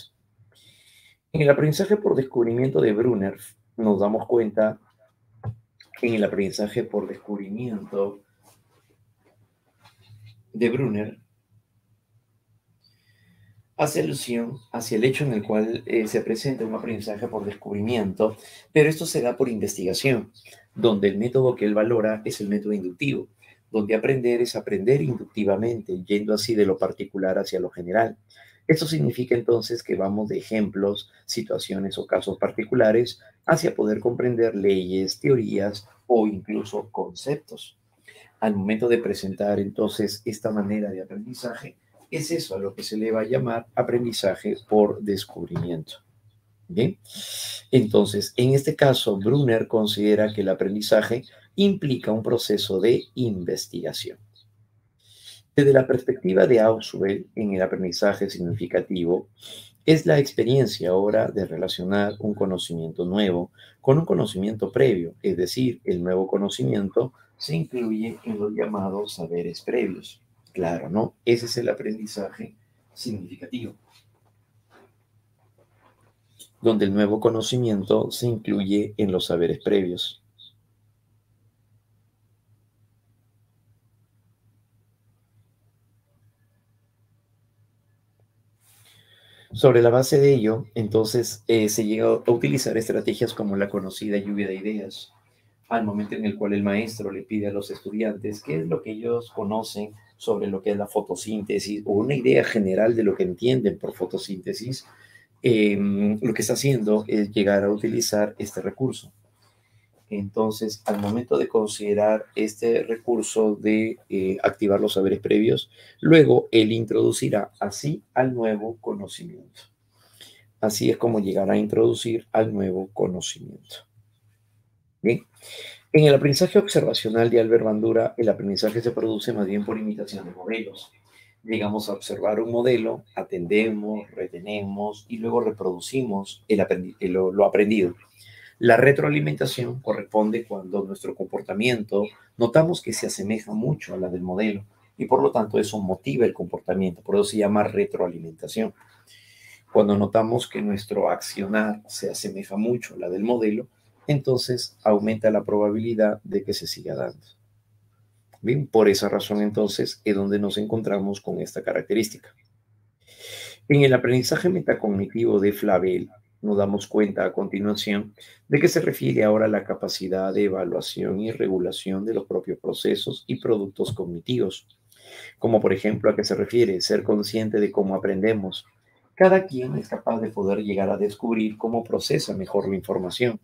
En el aprendizaje por descubrimiento de Brunner, nos damos cuenta que en el aprendizaje por descubrimiento de Brunner hace alusión hacia el hecho en el cual se presenta un aprendizaje por descubrimiento, pero esto se da por investigación, donde el método que él valora es el método inductivo, donde aprender es aprender inductivamente, yendo así de lo particular hacia lo general. Esto significa entonces que vamos de ejemplos, situaciones o casos particulares hacia poder comprender leyes, teorías o incluso conceptos. Al momento de presentar entonces esta manera de aprendizaje, es eso a lo que se le va a llamar aprendizaje por descubrimiento. Bien, entonces, en este caso, Brunner considera que el aprendizaje implica un proceso de investigación. Desde la perspectiva de Ausubel, en el aprendizaje significativo, es la experiencia ahora de relacionar un conocimiento nuevo con un conocimiento previo, es decir, el nuevo conocimiento se incluye en los llamados saberes previos. Claro, ¿no? Ese es el aprendizaje significativo, donde el nuevo conocimiento se incluye en los saberes previos. Sobre la base de ello, entonces, se llega a utilizar estrategias como la conocida lluvia de ideas, al momento en el cual el maestro le pide a los estudiantes qué es lo que ellos conocen sobre lo que es la fotosíntesis o una idea general de lo que entienden por fotosíntesis. Lo que está haciendo es llegar a utilizar este recurso. Entonces, al momento de considerar este recurso de activar los saberes previos, luego él introducirá así al nuevo conocimiento. Así es como llegará a introducir al nuevo conocimiento. Bien. En el aprendizaje observacional de Albert Bandura, el aprendizaje se produce más bien por imitación de modelos. Llegamos a observar un modelo, atendemos, retenemos y luego reproducimos lo aprendido. La retroalimentación corresponde cuando nuestro comportamiento notamos que se asemeja mucho a la del modelo y por lo tanto eso motiva el comportamiento, por eso se llama retroalimentación. Cuando notamos que nuestro accionar se asemeja mucho a la del modelo, entonces aumenta la probabilidad de que se siga dando. Bien, por esa razón entonces es donde nos encontramos con esta característica. En el aprendizaje metacognitivo de Flavel, nos damos cuenta a continuación de que se refiere ahora a la capacidad de evaluación y regulación de los propios procesos y productos cognitivos, como por ejemplo a qué se refiere ser consciente de cómo aprendemos. Cada quien es capaz de poder llegar a descubrir cómo procesa mejor la información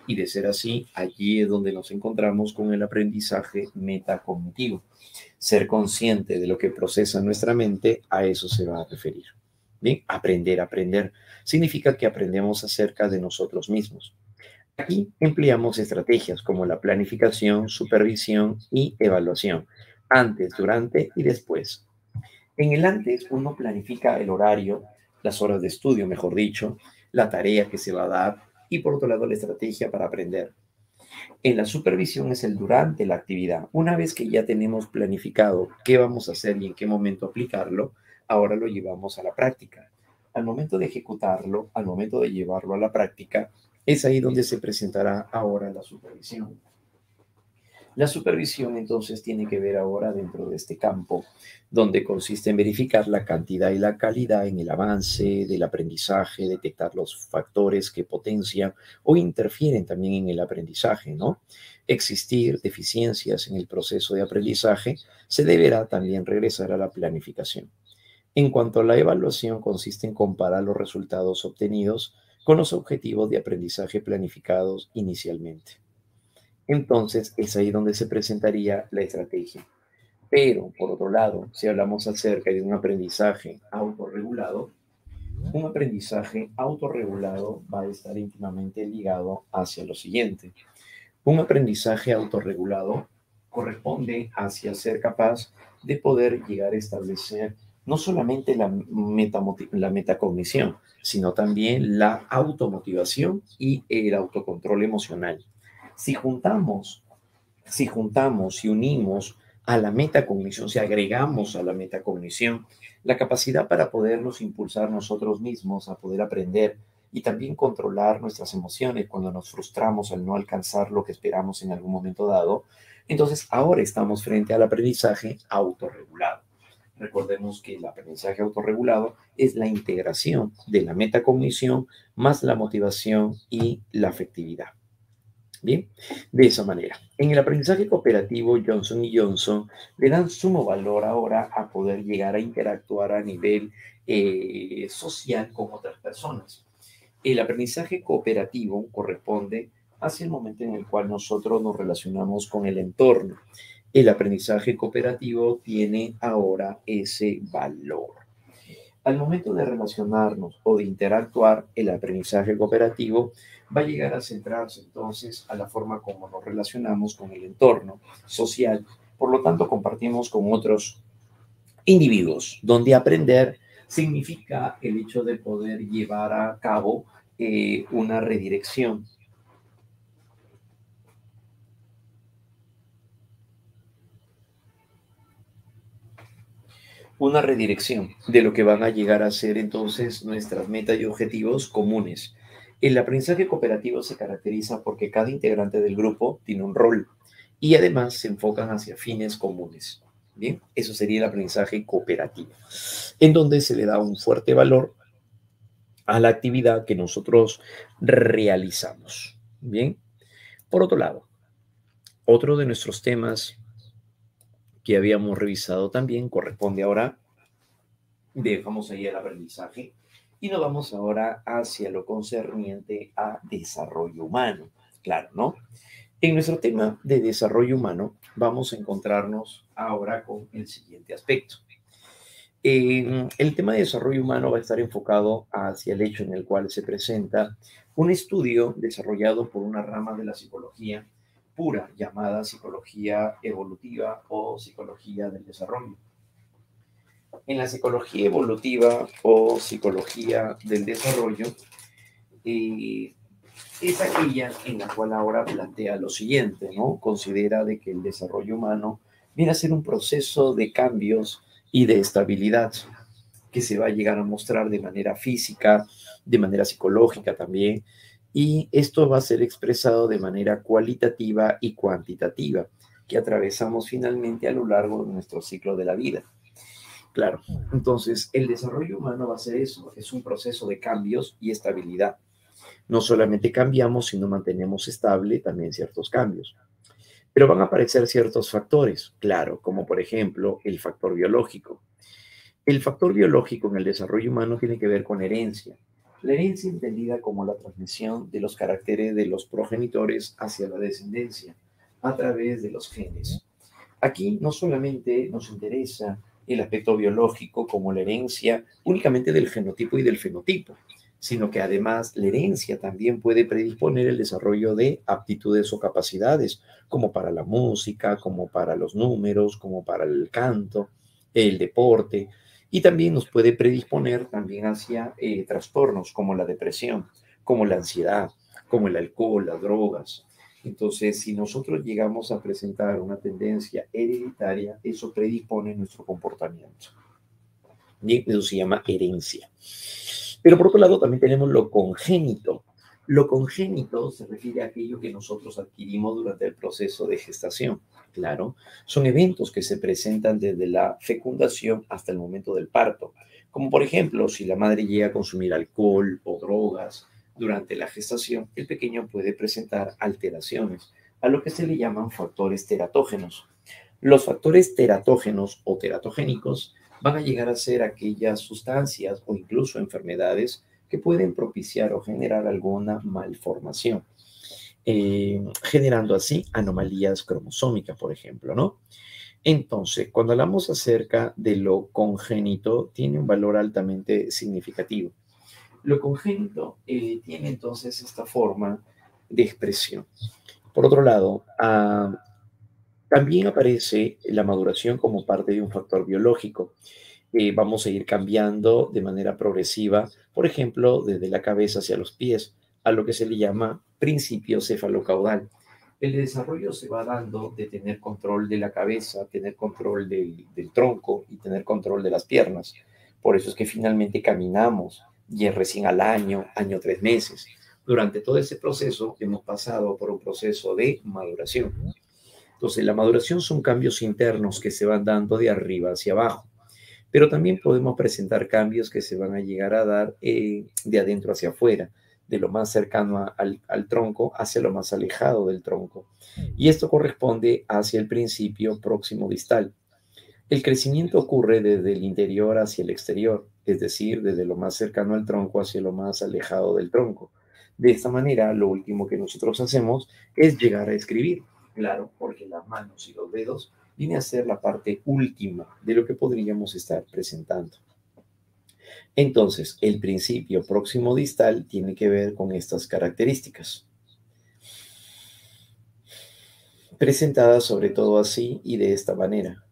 y de ser así, allí es donde nos encontramos con el aprendizaje metacognitivo. Ser consciente de lo que procesa nuestra mente, a eso se va a referir. Bien, aprender significa que aprendemos acerca de nosotros mismos. Aquí empleamos estrategias como la planificación, supervisión y evaluación, antes, durante y después. En el antes uno planifica el horario, las horas de estudio, mejor dicho, la tarea que se va a dar y por otro lado la estrategia para aprender. En la supervisión es el durante la actividad. Una vez que ya tenemos planificado qué vamos a hacer y en qué momento aplicarlo, ahora lo llevamos a la práctica. Al momento de ejecutarlo, al momento de llevarlo a la práctica, es ahí donde se presentará ahora la supervisión. La supervisión entonces tiene que ver ahora dentro de este campo, donde consiste en verificar la cantidad y la calidad en el avance del aprendizaje, detectar los factores que potencian o interfieren también en el aprendizaje, ¿no? Existir deficiencias en el proceso de aprendizaje, se deberá también regresar a la planificación. En cuanto a la evaluación, consiste en comparar los resultados obtenidos con los objetivos de aprendizaje planificados inicialmente. Entonces, es ahí donde se presentaría la estrategia. Pero, por otro lado, si hablamos acerca de un aprendizaje autorregulado, un aprendizaje autorregulado va a estar íntimamente ligado hacia lo siguiente. Un aprendizaje autorregulado corresponde hacia ser capaz de poder llegar a establecer no solamente la metacognición, sino también la automotivación y el autocontrol emocional. Si juntamos, si unimos a la metacognición, si agregamos a la metacognición la capacidad para podernos impulsar nosotros mismos a poder aprender y también controlar nuestras emociones cuando nos frustramos al no alcanzar lo que esperamos en algún momento dado, entonces ahora estamos frente al aprendizaje autorregulado. Recordemos que el aprendizaje autorregulado es la integración de la metacognición más la motivación y la afectividad. Bien, de esa manera. En el aprendizaje cooperativo, Johnson y Johnson le dan sumo valor ahora a poder llegar a interactuar a nivel social con otras personas. El aprendizaje cooperativo corresponde hacia el momento en el cual nosotros nos relacionamos con el entorno. El aprendizaje cooperativo tiene ahora ese valor. Al momento de relacionarnos o de interactuar, el aprendizaje cooperativo va a llegar a centrarse entonces a la forma como nos relacionamos con el entorno social. Por lo tanto, compartimos con otros individuos, donde aprender significa el hecho de poder llevar a cabo una redirección. Una redirección de lo que van a llegar a ser entonces nuestras metas y objetivos comunes. El aprendizaje cooperativo se caracteriza porque cada integrante del grupo tiene un rol y además se enfocan hacia fines comunes. Bien, eso sería el aprendizaje cooperativo, en donde se le da un fuerte valor a la actividad que nosotros realizamos. Bien, por otro lado, otro de nuestros temas que habíamos revisado también corresponde ahora, dejamos ahí el aprendizaje y nos vamos ahora hacia lo concerniente a desarrollo humano. Claro, ¿no? En nuestro tema de desarrollo humano vamos a encontrarnos ahora con el siguiente aspecto. El tema de desarrollo humano va a estar enfocado hacia el hecho en el cual se presenta un estudio desarrollado por una rama de la psicología pura llamada psicología evolutiva o psicología del desarrollo. En la psicología evolutiva o psicología del desarrollo, es aquella en la cual ahora plantea lo siguiente, ¿no? Considera de que el desarrollo humano viene a ser un proceso de cambios y de estabilidad que se va a llegar a mostrar de manera física, de manera psicológica también, y esto va a ser expresado de manera cualitativa y cuantitativa, que atravesamos finalmente a lo largo de nuestro ciclo de la vida. Claro, entonces el desarrollo humano va a ser eso, es un proceso de cambios y estabilidad. No solamente cambiamos, sino mantenemos estable también ciertos cambios. Pero van a aparecer ciertos factores, claro, como por ejemplo el factor biológico. El factor biológico en el desarrollo humano tiene que ver con herencia. La herencia entendida como la transmisión de los caracteres de los progenitores hacia la descendencia a través de los genes. Aquí no solamente nos interesa el aspecto biológico como la herencia únicamente del genotipo y del fenotipo, sino que además la herencia también puede predisponer el desarrollo de aptitudes o capacidades, como para la música, como para los números, como para el canto, el deporte, y también nos puede predisponer también hacia trastornos como la depresión, como la ansiedad, como el alcohol, las drogas. Entonces, si nosotros llegamos a presentar una tendencia hereditaria, eso predispone nuestro comportamiento. Bien, eso se llama herencia. Pero por otro lado también tenemos lo congénito. Lo congénito se refiere a aquello que nosotros adquirimos durante el proceso de gestación. Claro, son eventos que se presentan desde la fecundación hasta el momento del parto. Como por ejemplo, si la madre llega a consumir alcohol o drogas durante la gestación, el pequeño puede presentar alteraciones, a lo que se le llaman factores teratógenos. Los factores teratógenos o teratogénicos van a llegar a ser aquellas sustancias o incluso enfermedades que pueden propiciar o generar alguna malformación, generando así anomalías cromosómicas, por ejemplo, ¿no? Entonces, cuando hablamos acerca de lo congénito, tiene un valor altamente significativo. Lo congénito tiene entonces esta forma de expresión. Por otro lado, también aparece la maduración como parte de un factor biológico. Vamos a ir cambiando de manera progresiva, por ejemplo, desde la cabeza hacia los pies, a lo que se le llama principio cefalocaudal. El desarrollo se va dando de tener control de la cabeza, tener control del tronco y tener control de las piernas. Por eso es que finalmente caminamos y es recién al año 3 meses. Durante todo ese proceso hemos pasado por un proceso de maduración. Entonces, la maduración son cambios internos que se van dando de arriba hacia abajo, pero también podemos presentar cambios que se van a llegar a dar de adentro hacia afuera, de lo más cercano al tronco hacia lo más alejado del tronco. Y esto corresponde hacia el principio próximo distal. El crecimiento ocurre desde el interior hacia el exterior, es decir, desde lo más cercano al tronco hacia lo más alejado del tronco. De esta manera, lo último que nosotros hacemos es llegar a escribir. Claro, porque las manos y los dedos viene a ser la parte última de lo que podríamos estar presentando. Entonces, el principio próximo distal tiene que ver con estas características, presentadas sobre todo así y de esta manera.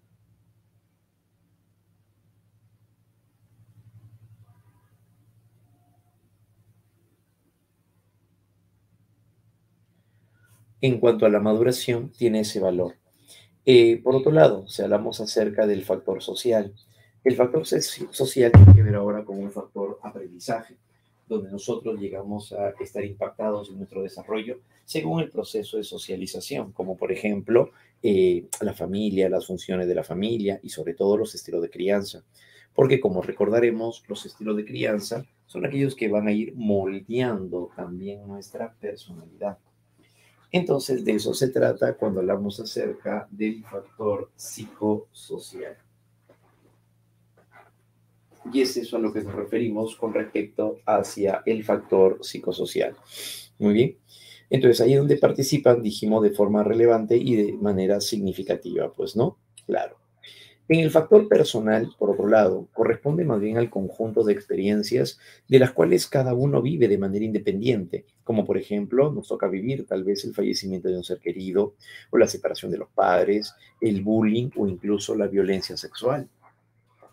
En cuanto a la maduración, tiene ese valor. Por otro lado, si hablamos acerca del factor social, el factor social tiene que ver ahora con un factor aprendizaje, donde nosotros llegamos a estar impactados en nuestro desarrollo según el proceso de socialización, como por ejemplo la familia, las funciones de la familia y sobre todo los estilos de crianza. Porque como recordaremos, los estilos de crianza son aquellos que van a ir moldeando también nuestra personalidad. Entonces, de eso se trata cuando hablamos acerca del factor psicosocial. Y es eso a lo que nos referimos con respecto hacia el factor psicosocial. Muy bien. Entonces, ahí es donde participan, dijimos, de forma relevante y de manera significativa, pues, ¿no? Claro. En el factor personal, por otro lado, corresponde más bien al conjunto de experiencias de las cuales cada uno vive de manera independiente, como por ejemplo nos toca vivir tal vez el fallecimiento de un ser querido o la separación de los padres, el bullying o incluso la violencia sexual.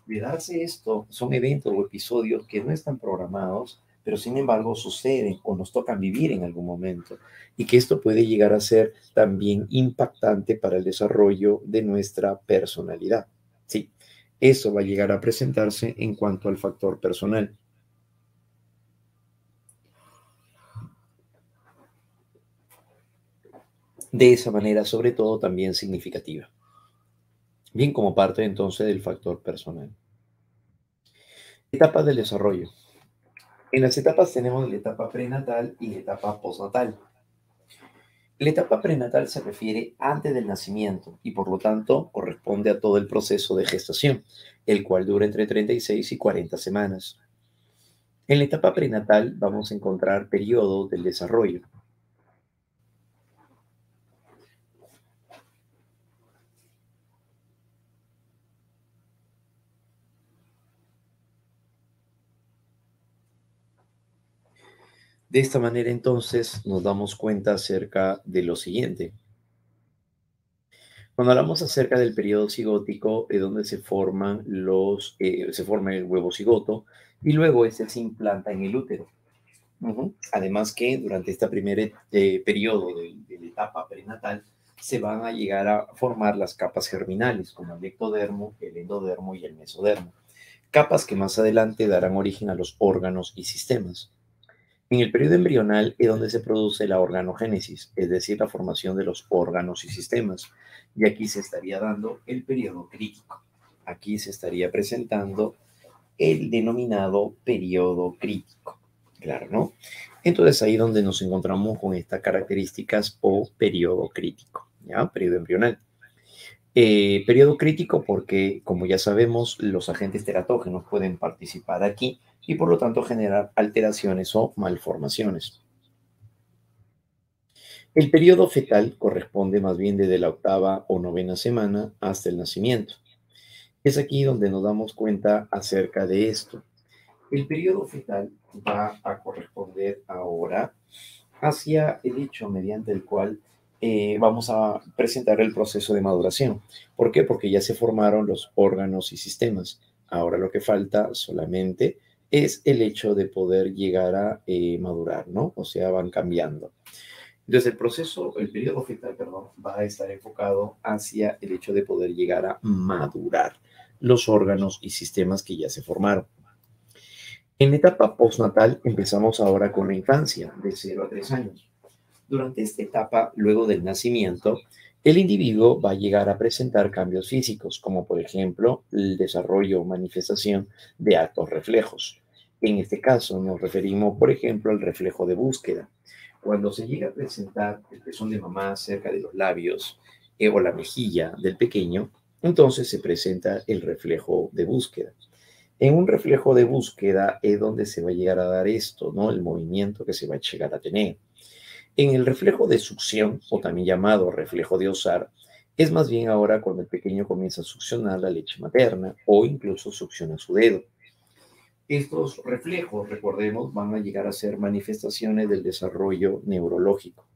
De darse esto, son eventos o episodios que no están programados, pero sin embargo suceden o nos tocan vivir en algún momento y que esto puede llegar a ser también impactante para el desarrollo de nuestra personalidad. Sí, eso va a llegar a presentarse en cuanto al factor personal. De esa manera, sobre todo, también significativa. Bien, como parte entonces del factor personal. Etapas del desarrollo. En las etapas tenemos la etapa prenatal y la etapa postnatal. La etapa prenatal se refiere antes del nacimiento y por lo tanto corresponde a todo el proceso de gestación, el cual dura entre 36 y 40 semanas. En la etapa prenatal vamos a encontrar periodos del desarrollo. De esta manera entonces nos damos cuenta acerca de lo siguiente. Cuando hablamos acerca del periodo cigótico, es donde se forma el huevo cigoto y luego este se implanta en el útero. Además que durante este primer periodo de la etapa prenatal se van a llegar a formar las capas germinales, como el ectodermo, el endodermo y el mesodermo. Capas que más adelante darán origen a los órganos y sistemas. En el periodo embrional es donde se produce la organogénesis, es decir, la formación de los órganos y sistemas. Y aquí se estaría dando el periodo crítico. Aquí se estaría presentando el denominado periodo crítico. Claro, ¿no? Entonces ahí donde nos encontramos con estas características o periodo crítico, ¿ya? Periodo embrional. Periodo crítico porque, como ya sabemos, los agentes teratógenos pueden participar aquí y por lo tanto generar alteraciones o malformaciones. El periodo fetal corresponde más bien desde la octava o novena semana hasta el nacimiento. Es aquí donde nos damos cuenta acerca de esto. El periodo fetal va a corresponder ahora hacia el hecho mediante el cual vamos a presentar el proceso de maduración. ¿Por qué? Porque ya se formaron los órganos y sistemas. Ahora lo que falta solamente es el hecho de poder llegar a madurar, ¿no? O sea, van cambiando. Entonces el periodo fetal, perdón, va a estar enfocado hacia el hecho de poder llegar a madurar los órganos y sistemas que ya se formaron. En la etapa postnatal empezamos ahora con la infancia, de 0 a 3 años. Durante esta etapa, luego del nacimiento, el individuo va a llegar a presentar cambios físicos, como por ejemplo el desarrollo o manifestación de actos reflejos. En este caso nos referimos, por ejemplo, al reflejo de búsqueda. Cuando se llega a presentar el pezón de mamá cerca de los labios o la mejilla del pequeño, entonces se presenta el reflejo de búsqueda. En un reflejo de búsqueda es donde se va a llegar a dar esto, ¿no? El movimiento que se va a llegar a tener. En el reflejo de succión, o también llamado reflejo de Ozar, es más bien ahora cuando el pequeño comienza a succionar la leche materna o incluso succiona su dedo. Estos reflejos, recordemos, van a llegar a ser manifestaciones del desarrollo neurológico.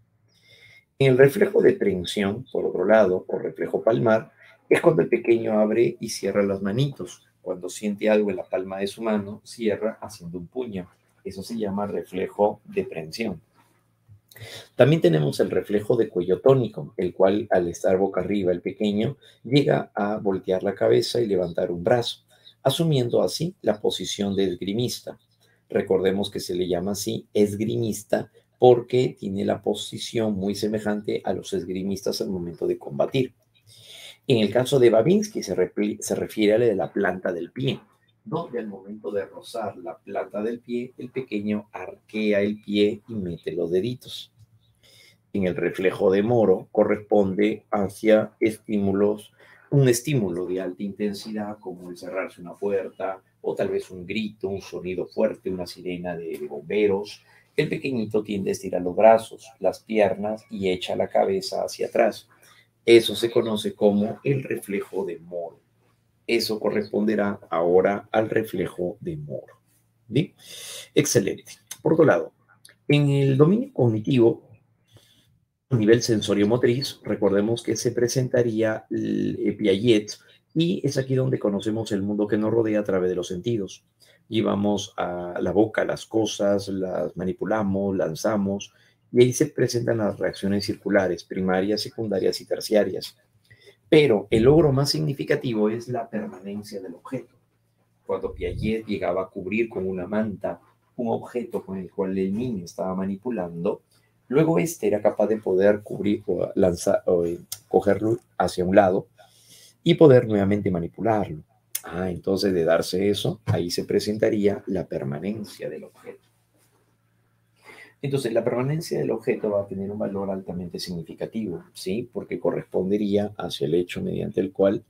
En el reflejo de prensión, por otro lado, o reflejo palmar, es cuando el pequeño abre y cierra las manitos. Cuando siente algo en la palma de su mano, cierra haciendo un puño. Eso se llama reflejo de prensión. También tenemos el reflejo de cuello tónico, el cual al estar boca arriba el pequeño llega a voltear la cabeza y levantar un brazo, asumiendo así la posición de esgrimista. Recordemos que se le llama así esgrimista porque tiene la posición muy semejante a los esgrimistas al momento de combatir. En el caso de Babinski se refiere a la de la planta del pie, donde al momento de rozar la planta del pie, el pequeño arquea el pie y mete los deditos. En el reflejo de Moro corresponde hacia estímulos, un estímulo de alta intensidad como el cerrarse una puerta o tal vez un grito, un sonido fuerte, una sirena de bomberos. El pequeñito tiende a estirar los brazos, las piernas y echa la cabeza hacia atrás. Eso se conoce como el reflejo de Moro. Eso corresponderá ahora al reflejo de Moro. ¿Bien? Excelente. Por otro lado, en el dominio cognitivo, a nivel sensorio-motriz, recordemos que se presentaría el Piaget y es aquí donde conocemos el mundo que nos rodea a través de los sentidos. Llevamos a la boca las cosas, las manipulamos, lanzamos y ahí se presentan las reacciones circulares, primarias, secundarias y terciarias. Pero el logro más significativo es la permanencia del objeto. Cuando Piaget llegaba a cubrir con una manta un objeto con el cual el niño estaba manipulando, luego este era capaz de poder cubrir o lanzar o cogerlo hacia un lado y poder nuevamente manipularlo. Entonces de darse eso, ahí se presentaría la permanencia del objeto. Entonces, la permanencia del objeto va a tener un valor altamente significativo, ¿sí? Porque correspondería hacia el hecho mediante el cual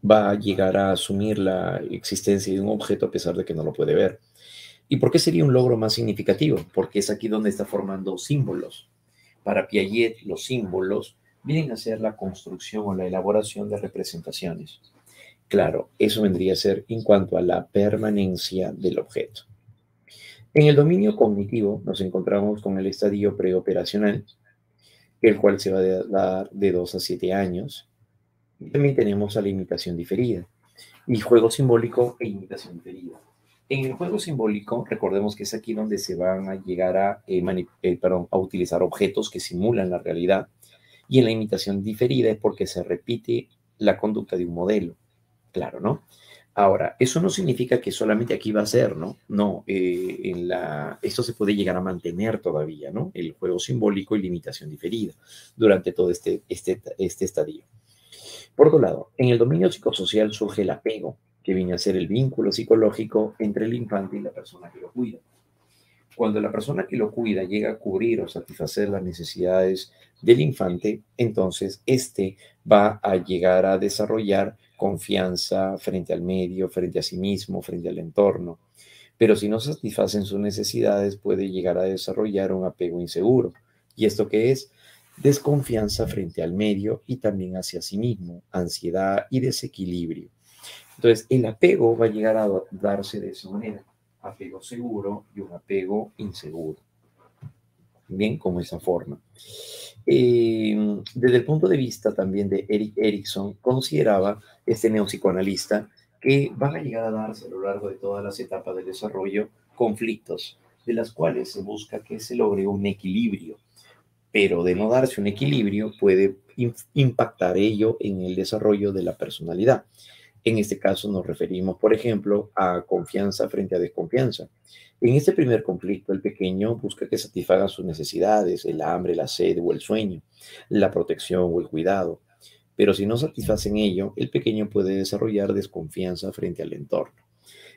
va a llegar a asumir la existencia de un objeto a pesar de que no lo puede ver. ¿Y por qué sería un logro más significativo? Porque es aquí donde está formando símbolos. Para Piaget, los símbolos vienen a ser la construcción o la elaboración de representaciones. Claro, eso vendría a ser en cuanto a la permanencia del objeto. En el dominio cognitivo nos encontramos con el estadio preoperacional, el cual se va a dar de 2 a 7 años. Y también tenemos a la imitación diferida y juego simbólico e imitación diferida. En el juego simbólico, recordemos que es aquí donde se van a llegar a utilizar objetos que simulan la realidad. Y en la imitación diferida es porque se repite la conducta de un modelo. Claro, ¿no? Ahora, eso no significa que solamente aquí va a ser, ¿no? No, esto se puede llegar a mantener todavía, ¿no? El juego simbólico y la imitación diferida durante todo este estadio. Por otro lado, en el dominio psicosocial surge el apego, que viene a ser el vínculo psicológico entre el infante y la persona que lo cuida. Cuando la persona que lo cuida llega a cubrir o satisfacer las necesidades del infante, entonces éste va a llegar a desarrollar confianza frente al medio, frente a sí mismo, frente al entorno. Pero si no satisfacen sus necesidades, puede llegar a desarrollar un apego inseguro. ¿Y esto qué es? Desconfianza frente al medio y también hacia sí mismo, ansiedad y desequilibrio. Entonces, el apego va a llegar a darse de esa manera, apego seguro y un apego inseguro, bien, como esa forma. Desde el punto de vista también de Erik Erikson, consideraba este neopsicoanalista que van a llegar a darse a lo largo de todas las etapas del desarrollo conflictos, de las cuales se busca que se logre un equilibrio, pero de no darse un equilibrio puede impactar ello en el desarrollo de la personalidad. En este caso nos referimos, por ejemplo, a confianza frente a desconfianza. En este primer conflicto, el pequeño busca que satisfagan sus necesidades, el hambre, la sed o el sueño, la protección o el cuidado. Pero si no satisfacen ello, el pequeño puede desarrollar desconfianza frente al entorno.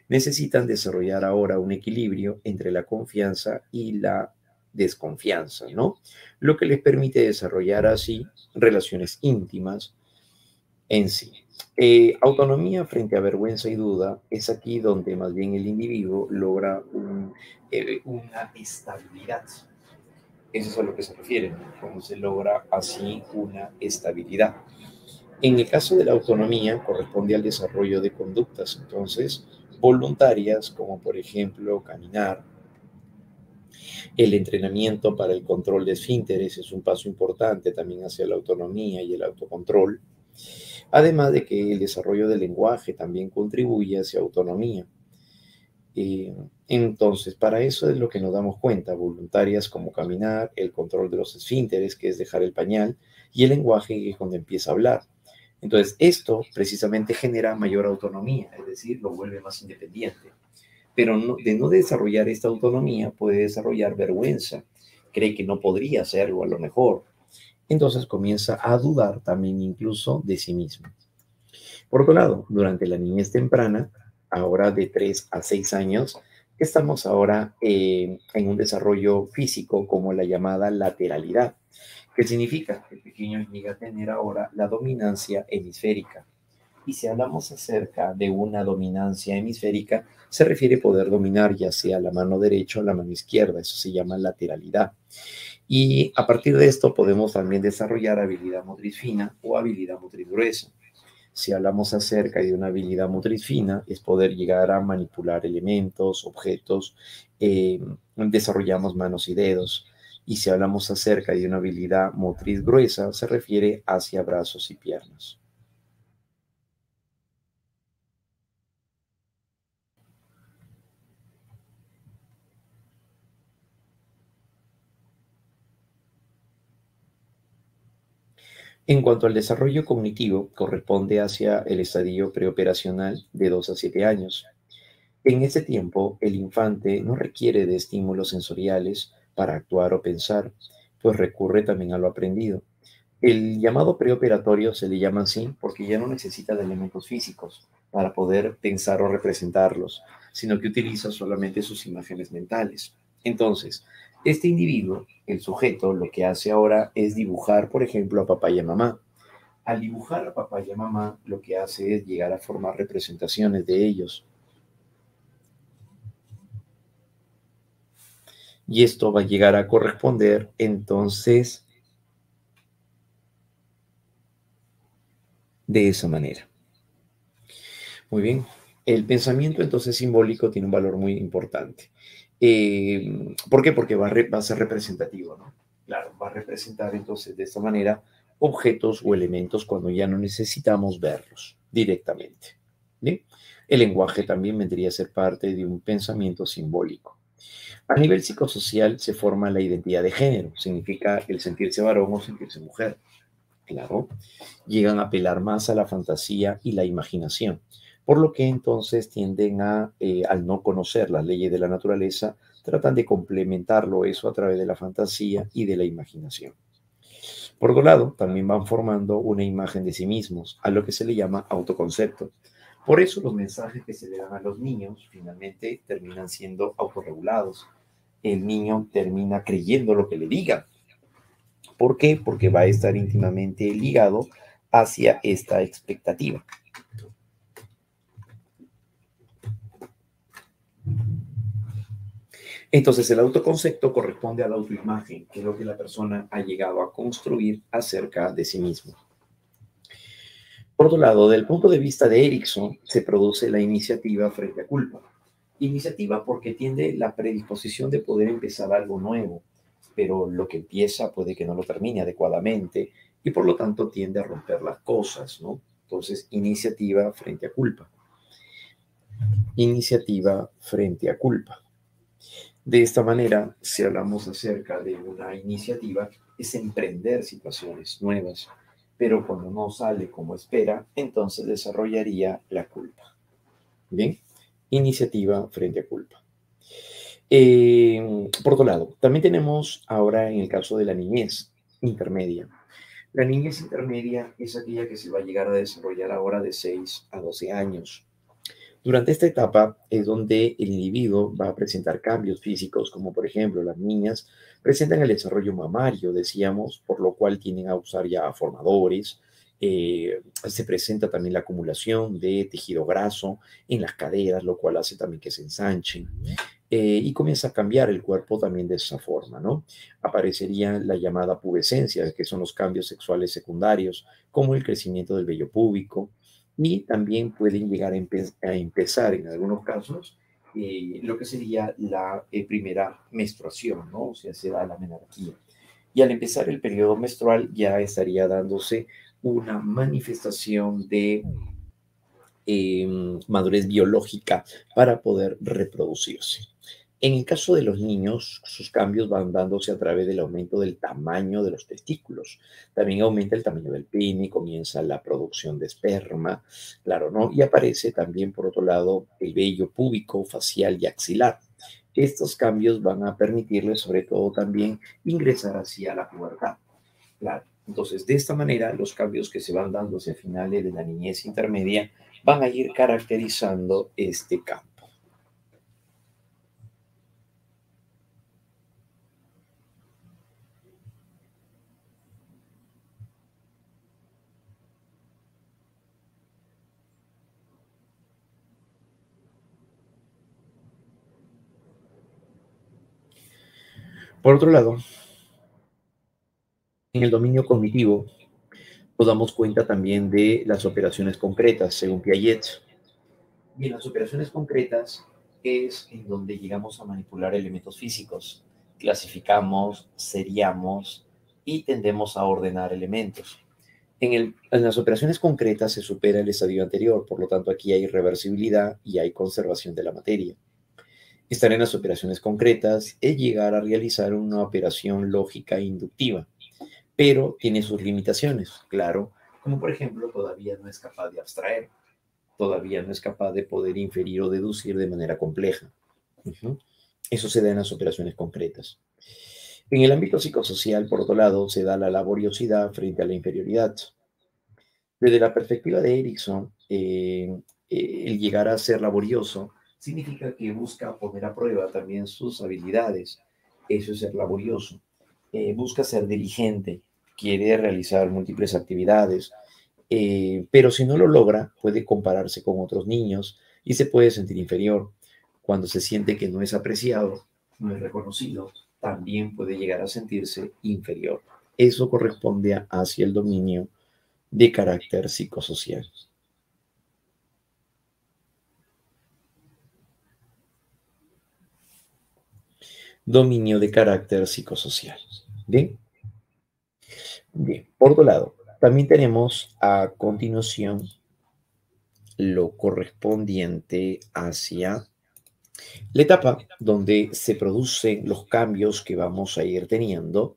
Necesitan desarrollar ahora un equilibrio entre la confianza y la desconfianza, ¿no? Lo que les permite desarrollar así relaciones íntimas en sí. Autonomía frente a vergüenza y duda es aquí donde más bien el individuo logra una estabilidad. Eso es a lo que se refiere, ¿no? Cómo se logra así una estabilidad. En el caso de la autonomía, corresponde al desarrollo de conductas, entonces, voluntarias, como por ejemplo caminar. El entrenamiento para el control de esfínteres es un paso importante también hacia la autonomía y el autocontrol. Además de que el desarrollo del lenguaje también contribuye hacia autonomía. Entonces, para eso es lo que nos damos cuenta, voluntarias como caminar, el control de los esfínteres, que es dejar el pañal, y el lenguaje, que es cuando empieza a hablar. Entonces, esto precisamente genera mayor autonomía, es decir, lo vuelve más independiente. Pero de no desarrollar esta autonomía, puede desarrollar vergüenza, cree que no podría hacerlo a lo mejor. Entonces comienza a dudar también incluso de sí mismo. Por otro lado, durante la niñez temprana, ahora de 3 a 6 años, estamos ahora en un desarrollo físico como la llamada lateralidad, que significa que el pequeño llega a tener ahora la dominancia hemisférica. Y si hablamos acerca de una dominancia hemisférica, se refiere a poder dominar ya sea la mano derecha o la mano izquierda, eso se llama lateralidad. Y a partir de esto podemos también desarrollar habilidad motriz fina o habilidad motriz gruesa. Si hablamos acerca de una habilidad motriz fina, es poder llegar a manipular elementos, objetos, desarrollamos manos y dedos. Y si hablamos acerca de una habilidad motriz gruesa, se refiere hacia brazos y piernas. En cuanto al desarrollo cognitivo, corresponde hacia el estadio preoperacional de 2 a 7 años. En ese tiempo, el infante no requiere de estímulos sensoriales para actuar o pensar, pues recurre también a lo aprendido. El llamado preoperatorio se le llama así porque ya no necesita de elementos físicos para poder pensar o representarlos, sino que utiliza solamente sus imágenes mentales. Entonces, este individuo, el sujeto, lo que hace ahora es dibujar, por ejemplo, a papá y a mamá. Al dibujar a papá y a mamá, lo que hace es llegar a formar representaciones de ellos. Y esto va a llegar a corresponder entonces de esa manera. Muy bien. El pensamiento entonces simbólico tiene un valor muy importante. ¿Por qué? Porque va a ser representativo, ¿no? Claro, va a representar entonces de esta manera objetos o elementos cuando ya no necesitamos verlos directamente. ¿Bien? El lenguaje también vendría a ser parte de un pensamiento simbólico. A nivel psicosocial se forma la identidad de género, significa el sentirse varón o sentirse mujer. Claro, llegan a apelar más a la fantasía y la imaginación, por lo que entonces tienden al no conocer las leyes de la naturaleza, tratan de complementarlo eso a través de la fantasía y de la imaginación. Por otro lado, también van formando una imagen de sí mismos, a lo que se le llama autoconcepto. Por eso los mensajes que se le dan a los niños finalmente terminan siendo autorregulados. el niño termina creyendo lo que le digan. ¿Por qué? Porque va a estar íntimamente ligado hacia esta expectativa. Entonces, el autoconcepto corresponde a la autoimagen, que es lo que la persona ha llegado a construir acerca de sí mismo. Por otro lado, del punto de vista de Erickson, se produce la iniciativa frente a culpa. Iniciativa porque tiene la predisposición de poder empezar algo nuevo, pero lo que empieza puede que no lo termine adecuadamente y por lo tanto tiende a romper las cosas, ¿no? Entonces, iniciativa frente a culpa. Iniciativa frente a culpa. De esta manera, si hablamos acerca de una iniciativa, es emprender situaciones nuevas, pero cuando no sale como espera, entonces desarrollaría la culpa. Bien, iniciativa frente a culpa. Por otro lado, también tenemos ahora en el caso de la niñez intermedia. La niñez intermedia es aquella que se va a llegar a desarrollar ahora de 6 a 12 años. Durante esta etapa es donde el individuo va a presentar cambios físicos, como por ejemplo las niñas presentan el desarrollo mamario, decíamos, por lo cual tienden a usar ya formadores. Se presenta también la acumulación de tejido graso en las caderas, lo cual hace también que se ensanchen. Y comienza a cambiar el cuerpo también de esa forma, ¿no? Aparecería la llamada pubescencia, que son los cambios sexuales secundarios, como el crecimiento del vello púbico, y también pueden llegar a empezar en algunos casos lo que sería la primera menstruación, ¿no? O sea, se da la menarquía. Y al empezar el periodo menstrual ya estaría dándose una manifestación de madurez biológica para poder reproducirse. En el caso de los niños, sus cambios van dándose a través del aumento del tamaño de los testículos. También aumenta el tamaño del pene, comienza la producción de esperma, claro, ¿no? Y aparece también, por otro lado, el vello púbico, facial y axilar. Estos cambios van a permitirles, sobre todo, también ingresar hacia la pubertad. Claro. Entonces, de esta manera, los cambios que se van dando hacia finales de la niñez intermedia van a ir caracterizando este campo. Por otro lado, en el dominio cognitivo, nos damos cuenta también de las operaciones concretas, según Piaget. Y en las operaciones concretas es en donde llegamos a manipular elementos físicos. Clasificamos, seriamos y tendemos a ordenar elementos. En las operaciones concretas se supera el estadio anterior, por lo tanto aquí hay reversibilidad y hay conservación de la materia. Estar en las operaciones concretas es llegar a realizar una operación lógica e inductiva, pero tiene sus limitaciones, claro, como por ejemplo todavía no es capaz de abstraer, todavía no es capaz de poder inferir o deducir de manera compleja. Uh-huh. Eso se da en las operaciones concretas. En el ámbito psicosocial, por otro lado, se da la laboriosidad frente a la inferioridad. Desde la perspectiva de Erickson, el llegar a ser laborioso significa que busca poner a prueba también sus habilidades. Eso es ser laborioso. Busca ser diligente, quiere realizar múltiples actividades, pero si no lo logra, puede compararse con otros niños y se puede sentir inferior. Cuando se siente que no es apreciado, no es reconocido, también puede llegar a sentirse inferior. Eso corresponde hacia el dominio de carácter psicosocial. Dominio de carácter psicosocial. Bien, bien. Por otro lado, también tenemos a continuación lo correspondiente hacia la etapa donde se producen los cambios que vamos a ir teniendo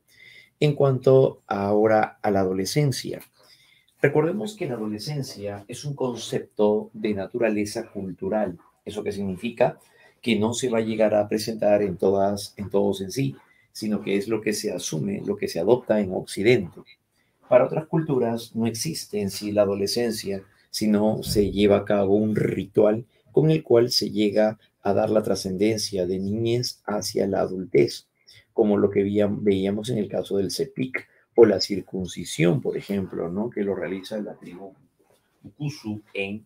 en cuanto ahora a la adolescencia. Recordemos que la adolescencia es un concepto de naturaleza cultural. ¿Eso qué significa? Que no se va a llegar a presentar en todos en sí, sino que es lo que se asume, lo que se adopta en Occidente. Para otras culturas no existe en sí la adolescencia, sino se lleva a cabo un ritual con el cual se llega a dar la trascendencia de niñez hacia la adultez, como lo que veíamos en el caso del CEPIC o la circuncisión, por ejemplo, ¿no? Que lo realiza la tribu Ukusu en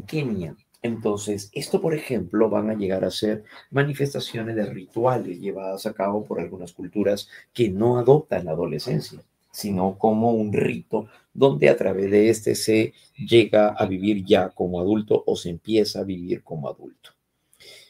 Kenia. Entonces, esto, por ejemplo, van a llegar a ser manifestaciones de rituales llevadas a cabo por algunas culturas que no adoptan la adolescencia, sino como un rito donde a través de este se llega a vivir ya como adulto o se empieza a vivir como adulto.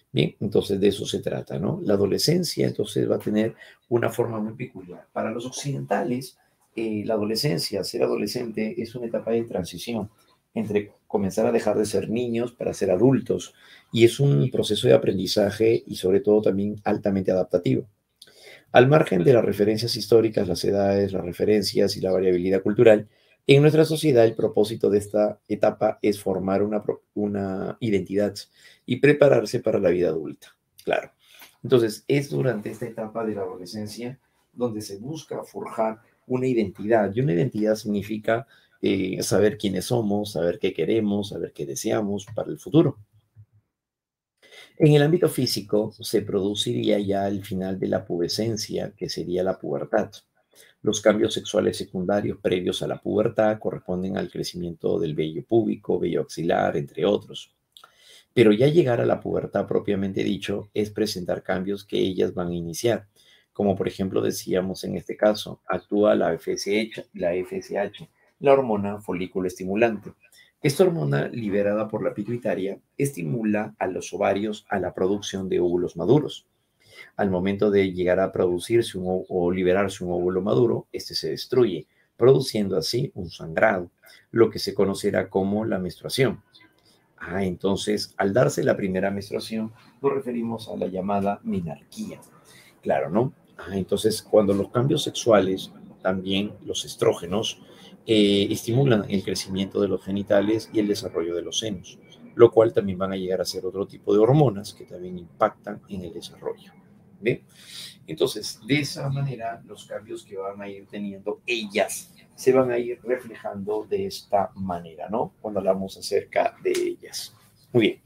Bien, entonces de eso se trata, ¿no? La adolescencia entonces va a tener una forma muy peculiar. Para los occidentales, la adolescencia, ser adolescente, es una etapa de transición entre comenzar a dejar de ser niños para ser adultos y es un proceso de aprendizaje y sobre todo también altamente adaptativo. Al margen de las referencias históricas, las edades, las referencias y la variabilidad cultural, en nuestra sociedad el propósito de esta etapa es formar una identidad y prepararse para la vida adulta. Claro. Entonces, es durante esta etapa de la adolescencia donde se busca forjar una identidad. Y una identidad significa saber quiénes somos, saber qué queremos, saber qué deseamos para el futuro. En el ámbito físico, se produciría ya al final de la pubescencia, que sería la pubertad. Los cambios sexuales secundarios previos a la pubertad corresponden al crecimiento del vello púbico, vello axilar, entre otros. Pero ya llegar a la pubertad propiamente dicho es presentar cambios que ellas van a iniciar. Como por ejemplo decíamos en este caso, actúa la FSH, la hormona folículo estimulante. Esta hormona, liberada por la pituitaria, estimula a los ovarios a la producción de óvulos maduros. Al momento de llegar a producirse o liberarse un óvulo maduro, este se destruye, produciendo así un sangrado, lo que se conocerá como la menstruación. Entonces, al darse la primera menstruación, nos referimos a la llamada menarquía. Claro, ¿no? Entonces, cuando los cambios sexuales, también los estrógenos, estimulan el crecimiento de los genitales y el desarrollo de los senos, lo cual también van a llegar a ser otro tipo de hormonas que también impactan en el desarrollo. ¿Ve? Entonces, de esa manera, los cambios que van a ir teniendo ellas se van a ir reflejando de esta manera, ¿no? Cuando hablamos acerca de ellas. Muy bien.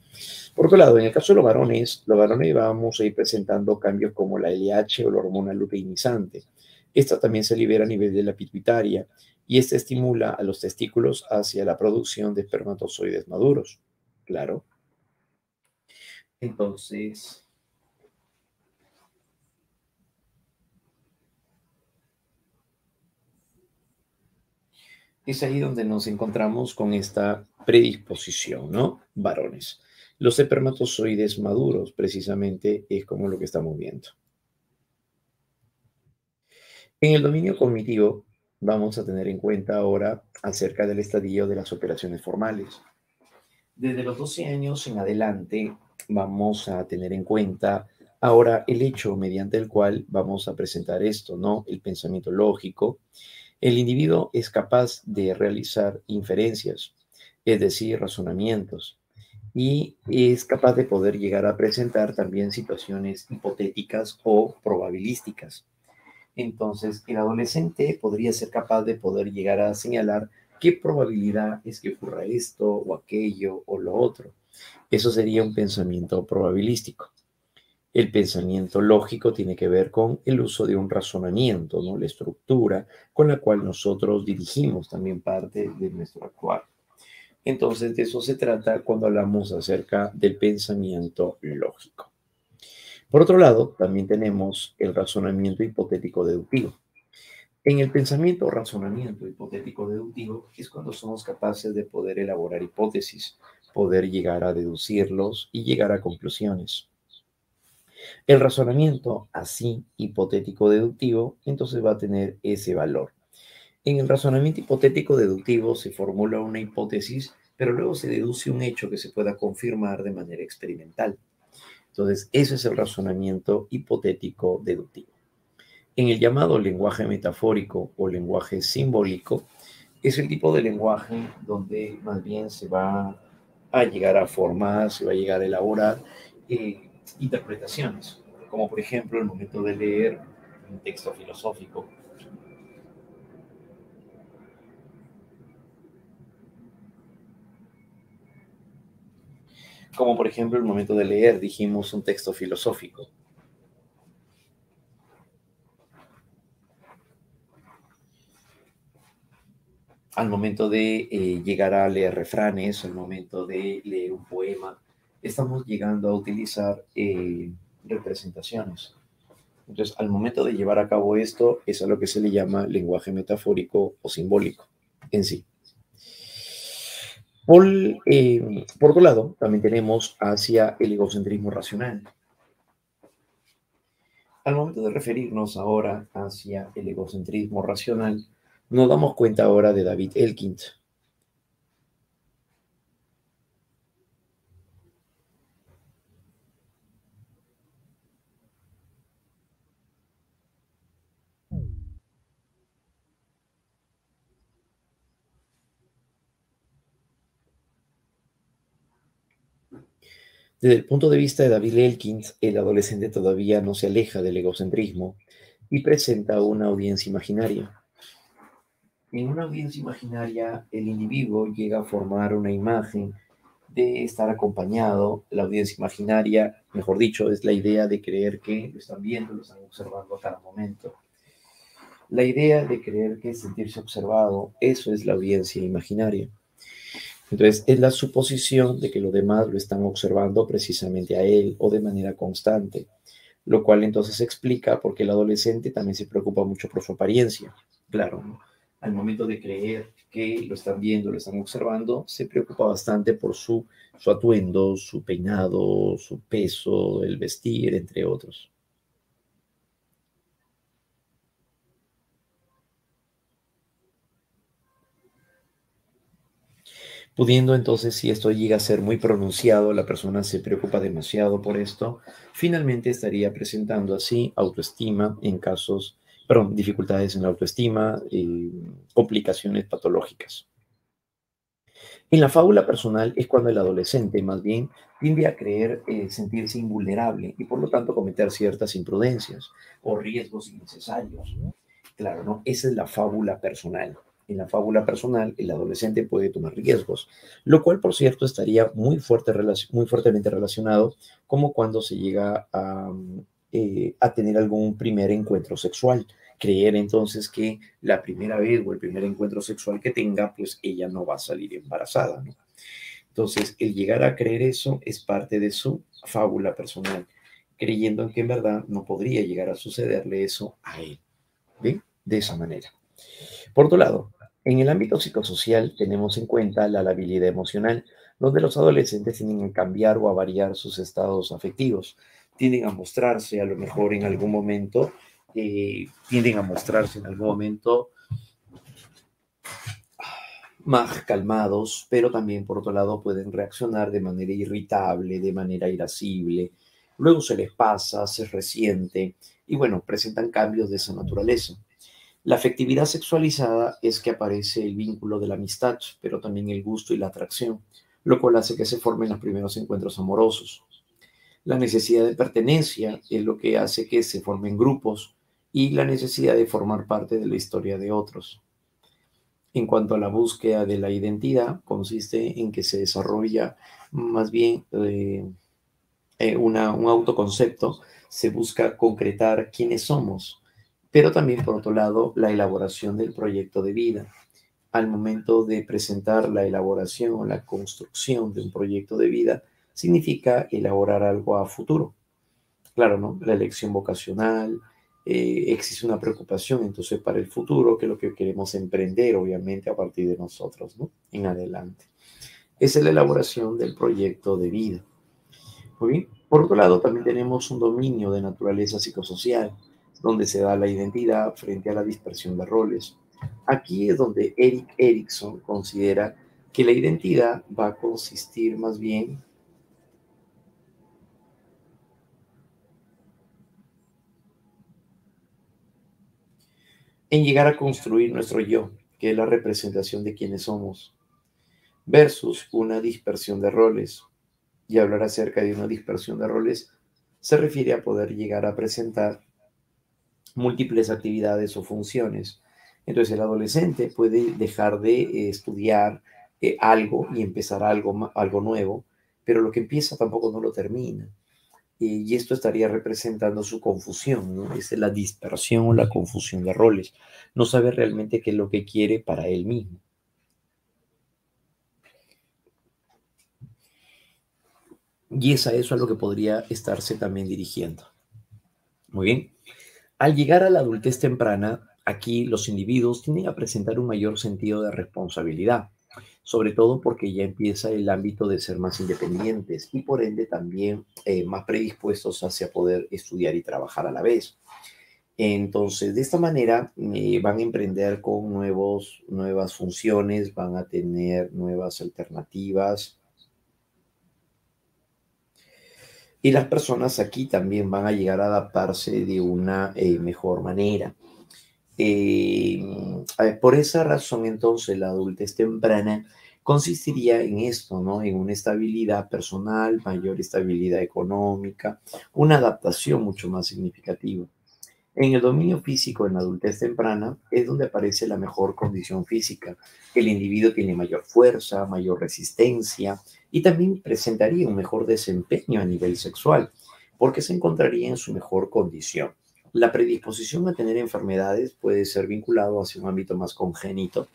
Por otro lado, en el caso de los varones vamos a ir presentando cambios como la LH o la hormona luteinizante. Esta también se libera a nivel de la pituitaria y esta estimula a los testículos hacia la producción de espermatozoides maduros. Claro. Entonces, es ahí donde nos encontramos con esta predisposición, ¿no? Varones. Los espermatozoides maduros, precisamente, es como lo que estamos viendo. En el dominio cognitivo, vamos a tener en cuenta ahora acerca del estadio de las operaciones formales. Desde los 12 años en adelante, vamos a tener en cuenta ahora el hecho mediante el cual vamos a presentar esto, ¿no? El pensamiento lógico. El individuo es capaz de realizar inferencias, es decir, razonamientos, y es capaz de poder llegar a presentar también situaciones hipotéticas o probabilísticas. Entonces, el adolescente podría ser capaz de poder llegar a señalar qué probabilidad es que ocurra esto o aquello o lo otro. Eso sería un pensamiento probabilístico. El pensamiento lógico tiene que ver con el uso de un razonamiento, ¿no? La estructura con la cual nosotros dirigimos también parte de nuestro actuar. Entonces, de eso se trata cuando hablamos acerca del pensamiento lógico. Por otro lado, también tenemos el razonamiento hipotético deductivo. En el pensamiento o razonamiento hipotético deductivo es cuando somos capaces de poder elaborar hipótesis, poder llegar a deducirlos y llegar a conclusiones. El razonamiento así hipotético deductivo entonces va a tener ese valor. En el razonamiento hipotético deductivo se formula una hipótesis, pero luego se deduce un hecho que se pueda confirmar de manera experimental. Entonces, ese es el razonamiento hipotético deductivo. En el llamado lenguaje metafórico o lenguaje simbólico, es el tipo de lenguaje donde más bien se va a llegar a formar, se va a llegar a elaborar interpretaciones, como por ejemplo el momento de leer un texto filosófico. Como por ejemplo el momento de leer, dijimos un texto filosófico. Al momento de llegar a leer refranes, al momento de leer un poema, estamos llegando a utilizar representaciones. Entonces, al momento de llevar a cabo esto, es a lo que se le llama lenguaje metafórico o simbólico en sí. Por otro lado, también tenemos hacia el egocentrismo racional. Al momento de referirnos ahora hacia el egocentrismo racional, nos damos cuenta ahora de David Elkind. Desde el punto de vista de David Elkind, el adolescente todavía no se aleja del egocentrismo y presenta una audiencia imaginaria. En una audiencia imaginaria, el individuo llega a formar una imagen de estar acompañado. La audiencia imaginaria, mejor dicho, es la idea de creer que lo están viendo, lo están observando a cada momento. La idea de creer que sentirse observado, eso es la audiencia imaginaria. Entonces, es la suposición de que los demás lo están observando precisamente a él o de manera constante, lo cual entonces explica por qué el adolescente también se preocupa mucho por su apariencia. Claro, ¿no? Al momento de creer que lo están viendo, lo están observando, se preocupa bastante por su atuendo, su peinado, su peso, el vestir, entre otros. Pudiendo entonces, si esto llega a ser muy pronunciado, la persona se preocupa demasiado por esto, finalmente estaría presentando así autoestima en casos, perdón, dificultades en la autoestima, complicaciones patológicas. En la fábula personal es cuando el adolescente más bien tiende a creer sentirse invulnerable y por lo tanto cometer ciertas imprudencias o riesgos innecesarios. Claro, ¿no? Esa es la fábula personal. En la fábula personal, el adolescente puede tomar riesgos, lo cual, por cierto, estaría muy fuertemente relacionado como cuando se llega a tener algún primer encuentro sexual. Creer entonces que la primera vez o el primer encuentro sexual que tenga, pues ella no va a salir embarazada, ¿no? Entonces, el llegar a creer eso es parte de su fábula personal, creyendo en que en verdad no podría llegar a sucederle eso a él. ¿Bien? De esa manera. Por otro lado, en el ámbito psicosocial tenemos en cuenta la labilidad emocional, donde los adolescentes tienden a cambiar o a variar sus estados afectivos, tienden a mostrarse a lo mejor en algún momento, tienden a mostrarse en algún momento más calmados, pero también por otro lado pueden reaccionar de manera irritable, de manera irascible, luego se les pasa, se resiente y bueno, presentan cambios de esa naturaleza. La afectividad sexualizada es que aparece el vínculo de la amistad, pero también el gusto y la atracción, lo cual hace que se formen los primeros encuentros amorosos. La necesidad de pertenencia es lo que hace que se formen grupos y la necesidad de formar parte de la historia de otros. En cuanto a la búsqueda de la identidad, consiste en que se desarrolla más bien un autoconcepto, se busca concretar quiénes somos, pero también, por otro lado, la elaboración del proyecto de vida. Al momento de presentar la elaboración o la construcción de un proyecto de vida, significa elaborar algo a futuro. Claro, ¿no? La elección vocacional, existe una preocupación entonces para el futuro, que es lo que queremos emprender, obviamente, a partir de nosotros, ¿no? En adelante. Esa es la elaboración del proyecto de vida. Muy bien. Por otro lado, también tenemos un dominio de naturaleza psicosocial, donde se da la identidad frente a la dispersión de roles. Aquí es donde Eric Erikson considera que la identidad va a consistir más bien en llegar a construir nuestro yo, que es la representación de quienes somos, versus una dispersión de roles. Y hablar acerca de una dispersión de roles se refiere a poder llegar a presentar múltiples actividades o funciones. Entonces el adolescente puede dejar de estudiar algo y empezar algo nuevo pero lo que empieza tampoco no lo termina. Y esto estaría representando su confusión, ¿no? Es la dispersión o la confusión de roles. No sabe realmente qué es lo que quiere para él mismo. Y es a eso a lo que podría estarse también dirigiendo. Muy bien. Al llegar a la adultez temprana, aquí los individuos tienden a presentar un mayor sentido de responsabilidad, sobre todo porque ya empieza el ámbito de ser más independientes y por ende también más predispuestos hacia poder estudiar y trabajar a la vez. Entonces, de esta manera van a emprender con nuevas funciones, van a tener nuevas alternativas y las personas aquí también van a llegar a adaptarse de una mejor manera. Eh, por esa razón, entonces, la adultez temprana consistiría en esto, ¿no? En una estabilidad personal, mayor estabilidad económica, una adaptación mucho más significativa. En el dominio físico, en la adultez temprana, es donde aparece la mejor condición física. El individuo tiene mayor fuerza, mayor resistencia y también presentaría un mejor desempeño a nivel sexual, porque se encontraría en su mejor condición. La predisposición a tener enfermedades puede ser vinculado hacia un ámbito más congénito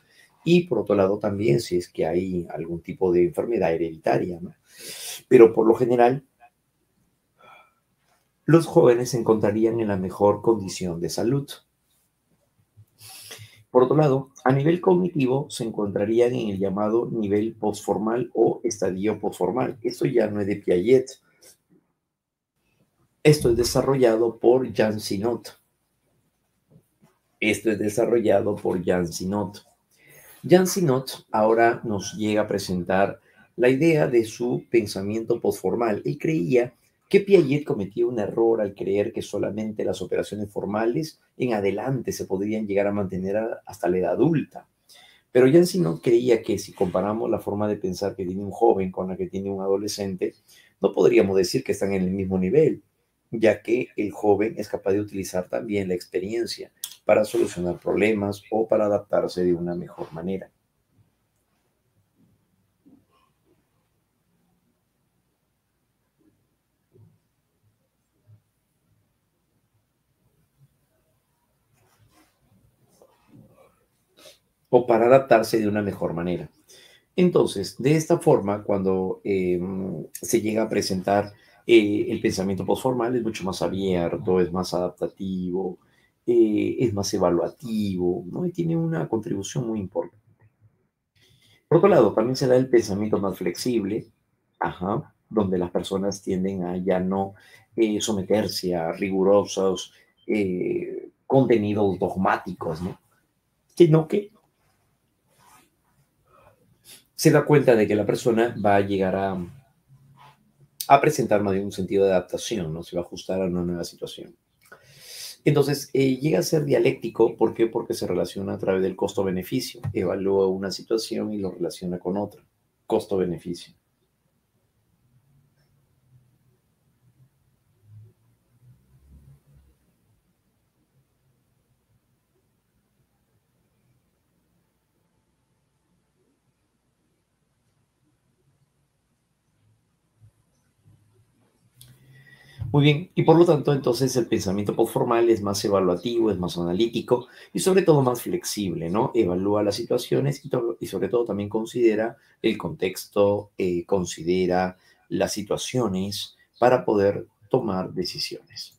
y por otro lado también si es que hay algún tipo de enfermedad hereditaria, ¿no? Pero por lo general los jóvenes se encontrarían en la mejor condición de salud. Por otro lado, a nivel cognitivo se encontrarían en el llamado nivel postformal o estadio postformal. Esto ya no es de Piaget, esto es desarrollado por Jan Sinot. Esto es desarrollado por Jan Sinot. Jan Sinot ahora nos llega a presentar la idea de su pensamiento postformal. Él creía que Piaget cometía un error al creer que solamente las operaciones formales en adelante se podrían llegar a mantener hasta la edad adulta. Pero Yancy no creía que si comparamos la forma de pensar que tiene un joven con la que tiene un adolescente, no podríamos decir que están en el mismo nivel, ya que el joven es capaz de utilizar también la experiencia para solucionar problemas o para adaptarse de una mejor manera. O para adaptarse de una mejor manera. Entonces, de esta forma, cuando se llega a presentar el pensamiento postformal, es mucho más abierto, es más adaptativo, es más evaluativo, ¿no? Y tiene una contribución muy importante. Por otro lado, también se da el pensamiento más flexible, ajá, donde las personas tienden a ya no someterse a rigurosos contenidos dogmáticos, ¿no? Sino que se da cuenta de que la persona va a llegar a presentar más bien un sentido de adaptación, ¿no? Se va a ajustar a una nueva situación. Entonces, llega a ser dialéctico, ¿por qué? Porque se relaciona a través del costo-beneficio. Evalúa una situación y lo relaciona con otra. Costo-beneficio. Muy bien, y por lo tanto, entonces el pensamiento postformal es más evaluativo, es más analítico y sobre todo más flexible, ¿no? Evalúa las situaciones y sobre todo también considera el contexto, considera las situaciones para poder tomar decisiones.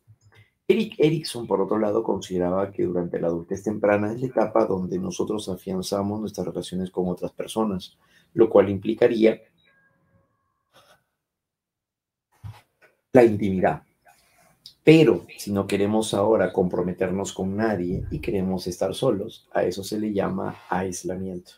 Eric Erickson, por otro lado, consideraba que durante la adultez temprana es la etapa donde nosotros afianzamos nuestras relaciones con otras personas, lo cual implicaría la intimidad. Pero si no queremos ahora comprometernos con nadie y queremos estar solos, a eso se le llama aislamiento.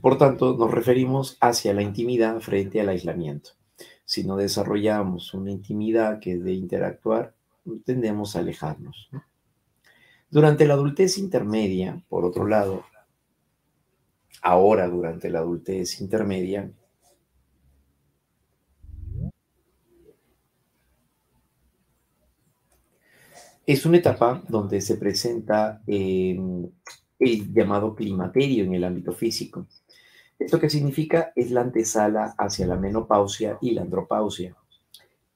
Por tanto, nos referimos hacia la intimidad frente al aislamiento. Si no desarrollamos una intimidad que es de interactuar, tendemos a alejarnos, ¿no? Durante la adultez intermedia, por otro lado, ahora durante la adultez intermedia, Es una etapa donde se presenta el llamado climaterio en el ámbito físico. ¿Esto qué significa? Es la antesala hacia la menopausia y la andropausia.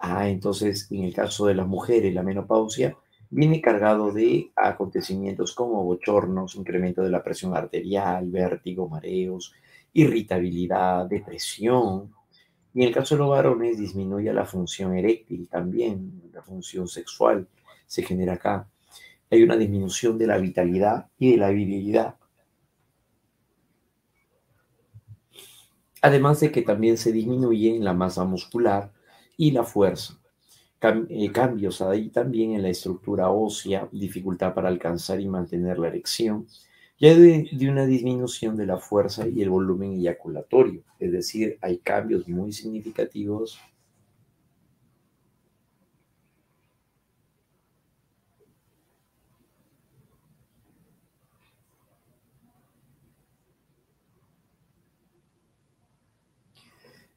Entonces, en el caso de las mujeres, la menopausia viene cargado de acontecimientos como bochornos, incremento de la presión arterial, vértigo, mareos, irritabilidad, depresión. Y en el caso de los varones, disminuye la función eréctil también, la función sexual se genera acá. Hay una disminución de la vitalidad y de la virilidad. Además de que también se disminuye en la masa muscular y la fuerza. Cambios ahí también en la estructura ósea, dificultad para alcanzar y mantener la erección, y hay de una disminución de la fuerza y el volumen eyaculatorio, es decir, hay cambios muy significativos.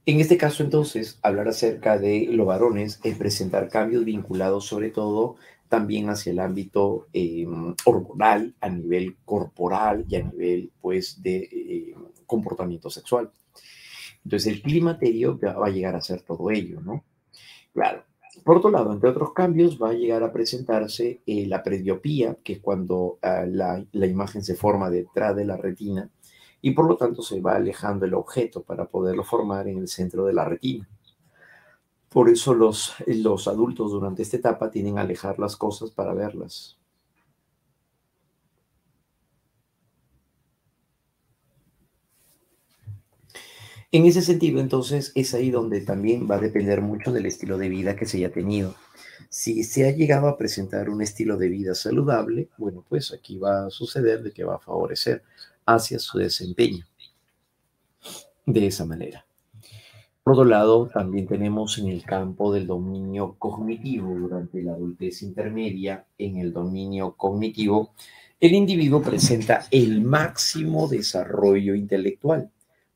En este caso, entonces, hablar acerca de los varones es presentar cambios vinculados sobre todo también hacia el ámbito hormonal, a nivel corporal y a nivel, pues, de comportamiento sexual. Entonces, el climaterio va a llegar a ser todo ello, ¿no? Claro. Por otro lado, entre otros cambios, va a llegar a presentarse la presbiopía, que es cuando la imagen se forma detrás de la retina y por lo tanto se va alejando el objeto para poderlo formar en el centro de la retina. Por eso los adultos durante esta etapa tienen a alejar las cosas para verlas. En ese sentido, entonces, es ahí donde también va a depender mucho del estilo de vida que se haya tenido. Si se ha llegado a presentar un estilo de vida saludable, bueno, pues aquí va a suceder de que va a favorecer hacia su desempeño de esa manera. Por otro lado, también tenemos en el campo del dominio cognitivo durante la adultez intermedia, en el dominio cognitivo, el individuo presenta el máximo desarrollo intelectual.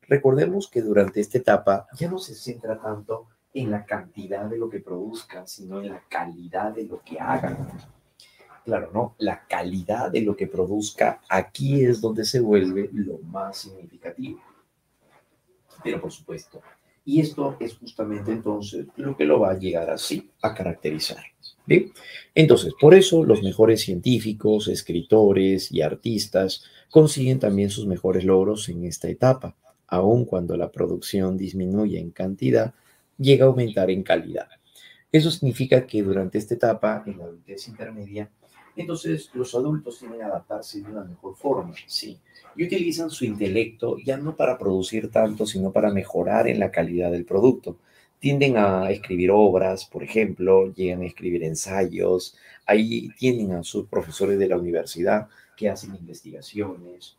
Recordemos que durante esta etapa ya no se centra tanto en la cantidad de lo que produzca, sino en la calidad de lo que haga. Claro, ¿no? La calidad de lo que produzca, aquí es donde se vuelve lo más significativo. Pero por supuesto, y esto es justamente entonces lo que lo va a llegar así a caracterizar. ¿Bien? Entonces, por eso los mejores científicos, escritores y artistas consiguen también sus mejores logros en esta etapa, aun cuando la producción disminuye en cantidad, llega a aumentar en calidad. Eso significa que durante esta etapa, en la adultez intermedia, entonces los adultos tienen que adaptarse de una mejor forma, ¿sí? Y utilizan su intelecto ya no para producir tanto, sino para mejorar en la calidad del producto. Tienden a escribir obras, por ejemplo, llegan a escribir ensayos, ahí tienen a sus profesores de la universidad que hacen investigaciones.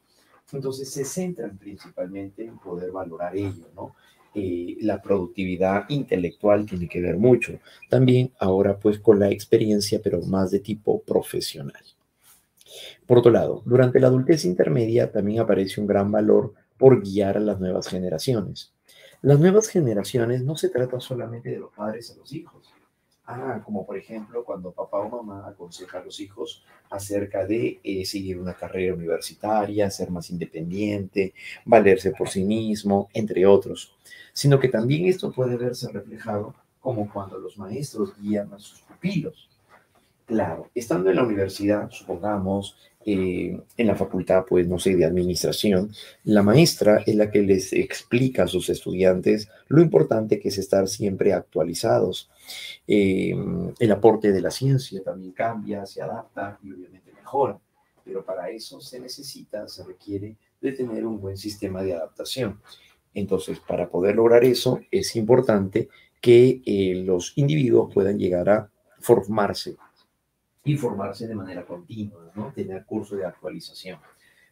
Entonces se centran principalmente en poder valorar ello, ¿no? La productividad intelectual tiene que ver mucho. También ahora pues con la experiencia, pero más de tipo profesional. Por otro lado, durante la adultez intermedia también aparece un gran valor por guiar a las nuevas generaciones. Las nuevas generaciones no se trata solamente de los padres a los hijos. Como por ejemplo cuando papá o mamá aconseja a los hijos acerca de seguir una carrera universitaria, ser más independiente, valerse por sí mismo, entre otros. Sino que también esto puede verse reflejado como cuando los maestros guían a sus pupilos. Claro, estando en la universidad, supongamos, en la facultad, pues no sé, de administración, la maestra es la que les explica a sus estudiantes lo importante que es estar siempre actualizados. El aporte de la ciencia también cambia, se adapta y obviamente mejora, pero para eso se necesita, se requiere de tener un buen sistema de adaptación. Entonces, para poder lograr eso, es importante que los individuos puedan llegar a formarse y formarse de manera continua, ¿no? Tener cursos de actualización.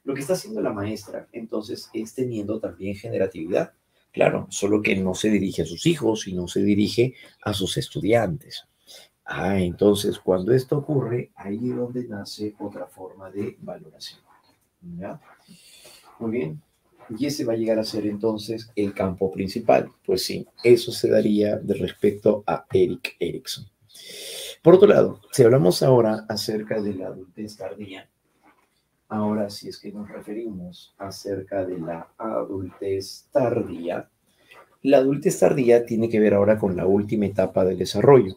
Lo que está haciendo la maestra, entonces, es teniendo también generatividad. Claro, solo que no se dirige a sus hijos, sino se dirige a sus estudiantes. Entonces, cuando esto ocurre, ahí es donde nace otra forma de valoración. ¿Ya? Muy bien. Y ese va a llegar a ser entonces el campo principal. Pues sí, eso se daría de respecto a Erik Erikson. Por otro lado, si hablamos ahora acerca de la adultez tardía, ahora si es que nos referimos acerca de la adultez tardía, la adultez tardía tiene que ver ahora con la última etapa del desarrollo.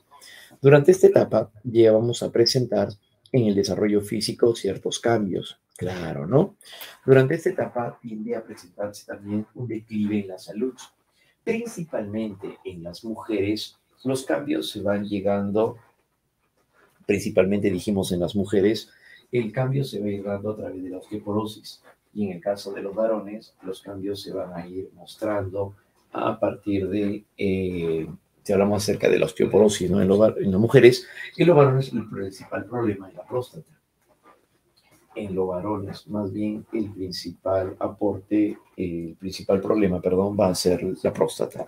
Durante esta etapa ya vamos a presentar en el desarrollo físico ciertos cambios, claro, ¿no? Durante esta etapa tiende a presentarse también un declive en la salud. Principalmente en las mujeres, los cambios se van llegando, principalmente dijimos en las mujeres, el cambio se va a ir dando a través de la osteoporosis. Y en el caso de los varones, los cambios se van a ir mostrando a partir de, si hablamos acerca de la osteoporosis, ¿no? En las mujeres, en los varones el principal problema es la próstata. En los varones, más bien, el principal aporte, el principal problema, perdón, va a ser la próstata.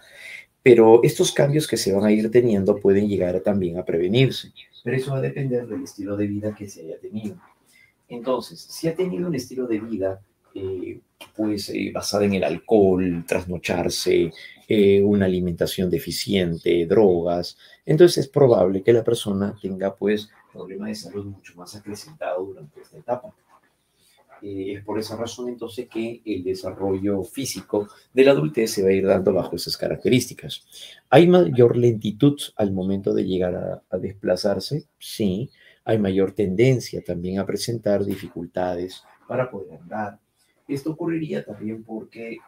Pero estos cambios que se van a ir teniendo pueden llegar también a prevenirse, pero eso va a depender del estilo de vida que se haya tenido. Entonces, si ha tenido un estilo de vida basada en el alcohol, trasnocharse, una alimentación deficiente, drogas, entonces es probable que la persona tenga pues problemas de salud mucho más acrecentados durante esta etapa. Es por esa razón entonces que el desarrollo físico de la adultez se va a ir dando bajo esas características. ¿Hay mayor lentitud al momento de llegar a desplazarse? Sí. Hay mayor tendencia también a presentar dificultades para poder andar. Esto ocurriría también porque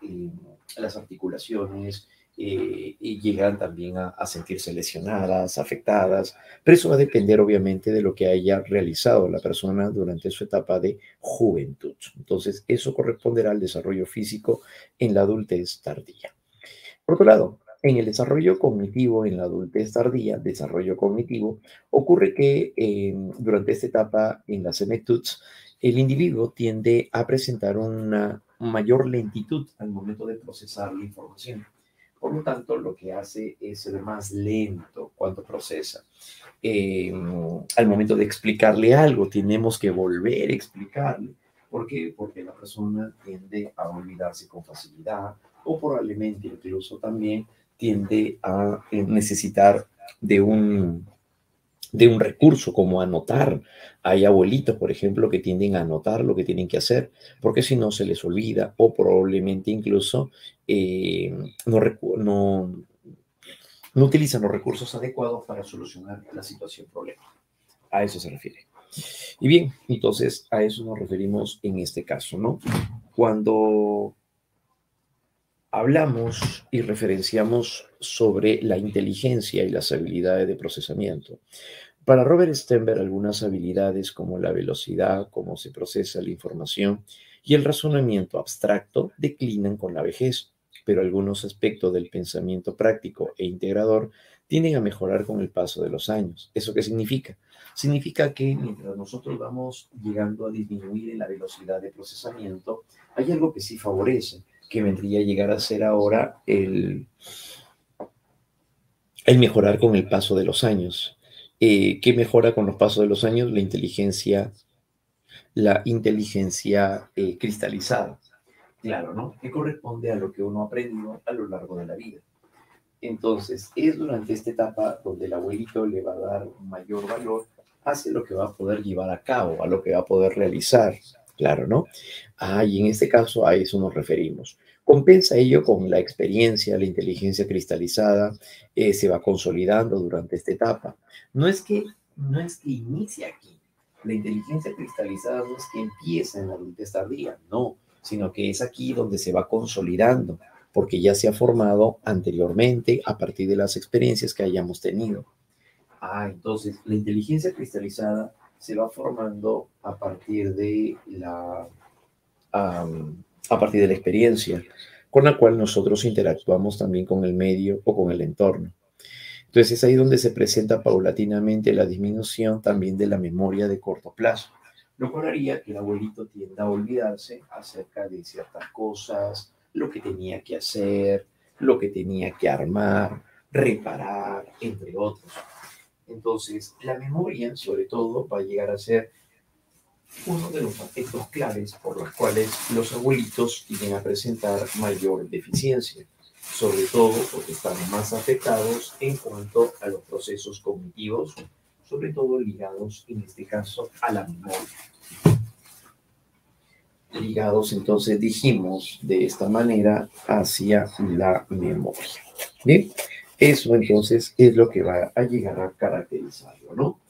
las articulaciones llegan también a sentirse lesionadas, afectadas, pero eso va a depender obviamente de lo que haya realizado la persona durante su etapa de juventud. Entonces, eso corresponderá al desarrollo físico en la adultez tardía. Por otro lado, en el desarrollo cognitivo, en la adultez tardía, desarrollo cognitivo, ocurre que durante esta etapa, en la senectud, el individuo tiende a presentar una mayor lentitud al momento de procesar la información. Por lo tanto, lo que hace es ser más lento cuando procesa. Al momento de explicarle algo, tenemos que volver a explicarle. ¿Por qué? Porque la persona tiende a olvidarse con facilidad o probablemente incluso también tiende a necesitar de un recurso como anotar. Hay abuelitos, por ejemplo, que tienden a anotar lo que tienen que hacer, porque si no se les olvida o probablemente incluso no, no utilizan los recursos adecuados para solucionar la situación problema. A eso se refiere. Y bien, entonces a eso nos referimos en este caso, ¿no? Cuando hablamos y referenciamos sobre la inteligencia y las habilidades de procesamiento. Para Robert Stenberg, algunas habilidades como la velocidad, cómo se procesa la información y el razonamiento abstracto declinan con la vejez, pero algunos aspectos del pensamiento práctico e integrador tienden a mejorar con el paso de los años. ¿Eso qué significa? Significa que mientras nosotros vamos llegando a disminuir en la velocidad de procesamiento, hay algo que sí favorece, que vendría a llegar a ser ahora el mejorar con el paso de los años. ¿Qué mejora con los pasos de los años? La inteligencia cristalizada. Claro, ¿no? Que corresponde a lo que uno ha aprendido a lo largo de la vida. Entonces, es durante esta etapa donde el abuelito le va a dar mayor valor hacia lo que va a poder llevar a cabo, a lo que va a poder realizar. Claro, ¿no? Y en este caso a eso nos referimos. Compensa ello con la experiencia, la inteligencia cristalizada, se va consolidando durante esta etapa. No es que inicie aquí. La inteligencia cristalizada no es que empieza en la adultez tardía, no, sino que es aquí donde se va consolidando, porque ya se ha formado anteriormente a partir de las experiencias que hayamos tenido. Entonces, la inteligencia cristalizada se va formando a partir de la experiencia con la cual nosotros interactuamos también con el medio o con el entorno. Entonces es ahí donde se presenta paulatinamente la disminución también de la memoria de corto plazo, lo cual haría que el abuelito tienda a olvidarse acerca de ciertas cosas, lo que tenía que hacer, lo que tenía que armar, reparar, entre otros. Entonces, la memoria, sobre todo, va a llegar a ser uno de los aspectos claves por los cuales los abuelitos tienden a presentar mayor deficiencia, sobre todo porque están más afectados en cuanto a los procesos cognitivos, sobre todo ligados en este caso a la memoria. Ligados, entonces dijimos de esta manera hacia la memoria. Bien, eso entonces es lo que va a llegar a caracterizarlo, ¿no?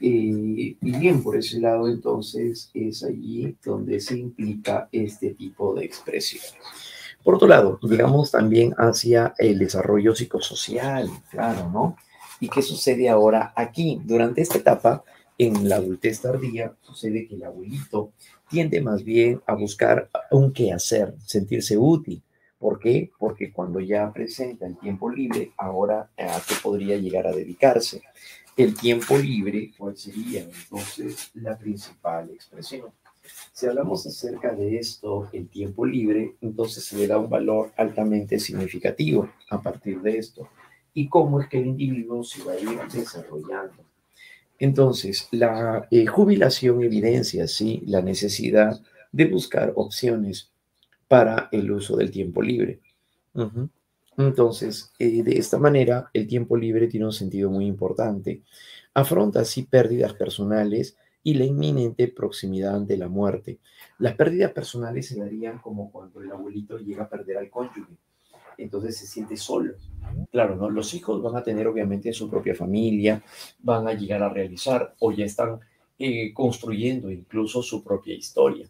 Y bien, por ese lado entonces es allí donde se implica este tipo de expresión. Por otro lado, llegamos también hacia el desarrollo psicosocial, claro, ¿no? ¿Y qué sucede ahora aquí? Durante esta etapa, en la adultez tardía, sucede que el abuelito tiende más bien a buscar un quehacer, sentirse útil. ¿Por qué? Porque cuando ya presenta el tiempo libre, ahora a qué podría llegar a dedicarse. El tiempo libre, ¿cuál sería entonces la principal expresión? Si hablamos acerca de esto, el tiempo libre, entonces se le da un valor altamente significativo a partir de esto. ¿Y cómo es que el individuo se va a ir desarrollando? Entonces, la jubilación evidencia, sí, la necesidad de buscar opciones para el uso del tiempo libre. Ujú. Entonces, de esta manera, el tiempo libre tiene un sentido muy importante. Afronta así pérdidas personales y la inminente proximidad ante la muerte. Las pérdidas personales se darían como cuando el abuelito llega a perder al cónyuge, entonces se siente solo. Claro, ¿no? Los hijos van a tener obviamente su propia familia, van a llegar a realizar o ya están construyendo incluso su propia historia.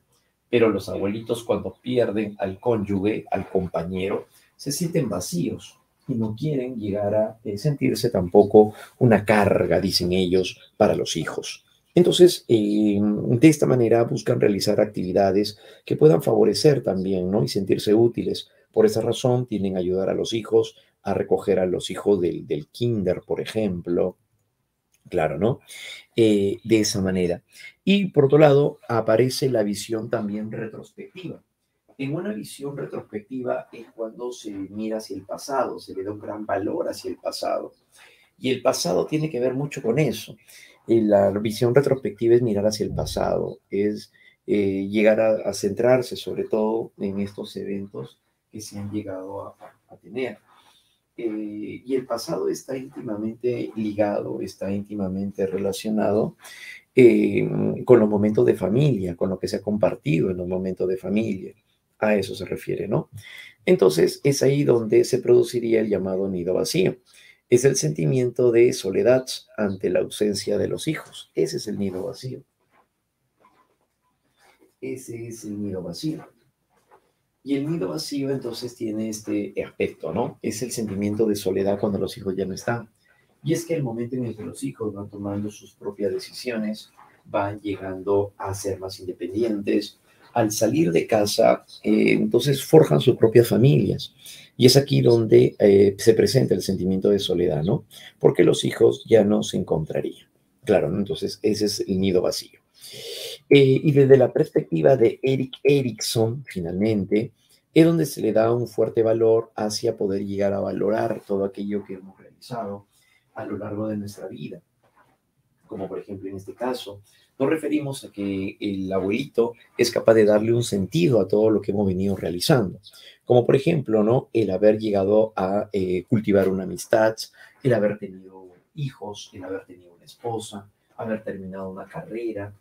Pero los abuelitos cuando pierden al cónyuge, al compañero, se sienten vacíos y no quieren llegar a sentirse tampoco una carga, dicen ellos, para los hijos. Entonces, de esta manera buscan realizar actividades que puedan favorecer también, ¿no? Y sentirse útiles. Por esa razón, tienen a ayudar a los hijos, a recoger a los hijos del kinder, por ejemplo. Claro, ¿no? De esa manera. Y por otro lado, aparece la visión también retrospectiva. En una visión retrospectiva es cuando se mira hacia el pasado, se le da un gran valor hacia el pasado. Y el pasado tiene que ver mucho con eso. La visión retrospectiva es mirar hacia el pasado, es llegar a centrarse sobre todo en estos eventos que se han llegado a tener. Y el pasado está íntimamente ligado, está íntimamente relacionado con los momentos de familia, con lo que se ha compartido en los momentos de familia. A eso se refiere, ¿no? Entonces es ahí donde se produciría el llamado nido vacío. Es el sentimiento de soledad ante la ausencia de los hijos. Ese es el nido vacío. Ese es el nido vacío. Y el nido vacío entonces tiene este aspecto, ¿no? Es el sentimiento de soledad cuando los hijos ya no están. Y es que el momento en el que los hijos van tomando sus propias decisiones, van llegando a ser más independientes, al salir de casa, entonces forjan sus propias familias. Y es aquí donde se presenta el sentimiento de soledad, ¿no? Porque los hijos ya no se encontrarían. Claro, ¿no? Entonces ese es el nido vacío. Y desde la perspectiva de Erik Erikson, finalmente, es donde se le da un fuerte valor hacia poder llegar a valorar todo aquello que hemos realizado a lo largo de nuestra vida. Como por ejemplo en este caso, nos referimos a que el abuelito es capaz de darle un sentido a todo lo que hemos venido realizando. Como por ejemplo, ¿no? El haber llegado a cultivar una amistad, el haber tenido hijos, el haber tenido una esposa, haber terminado una carrera.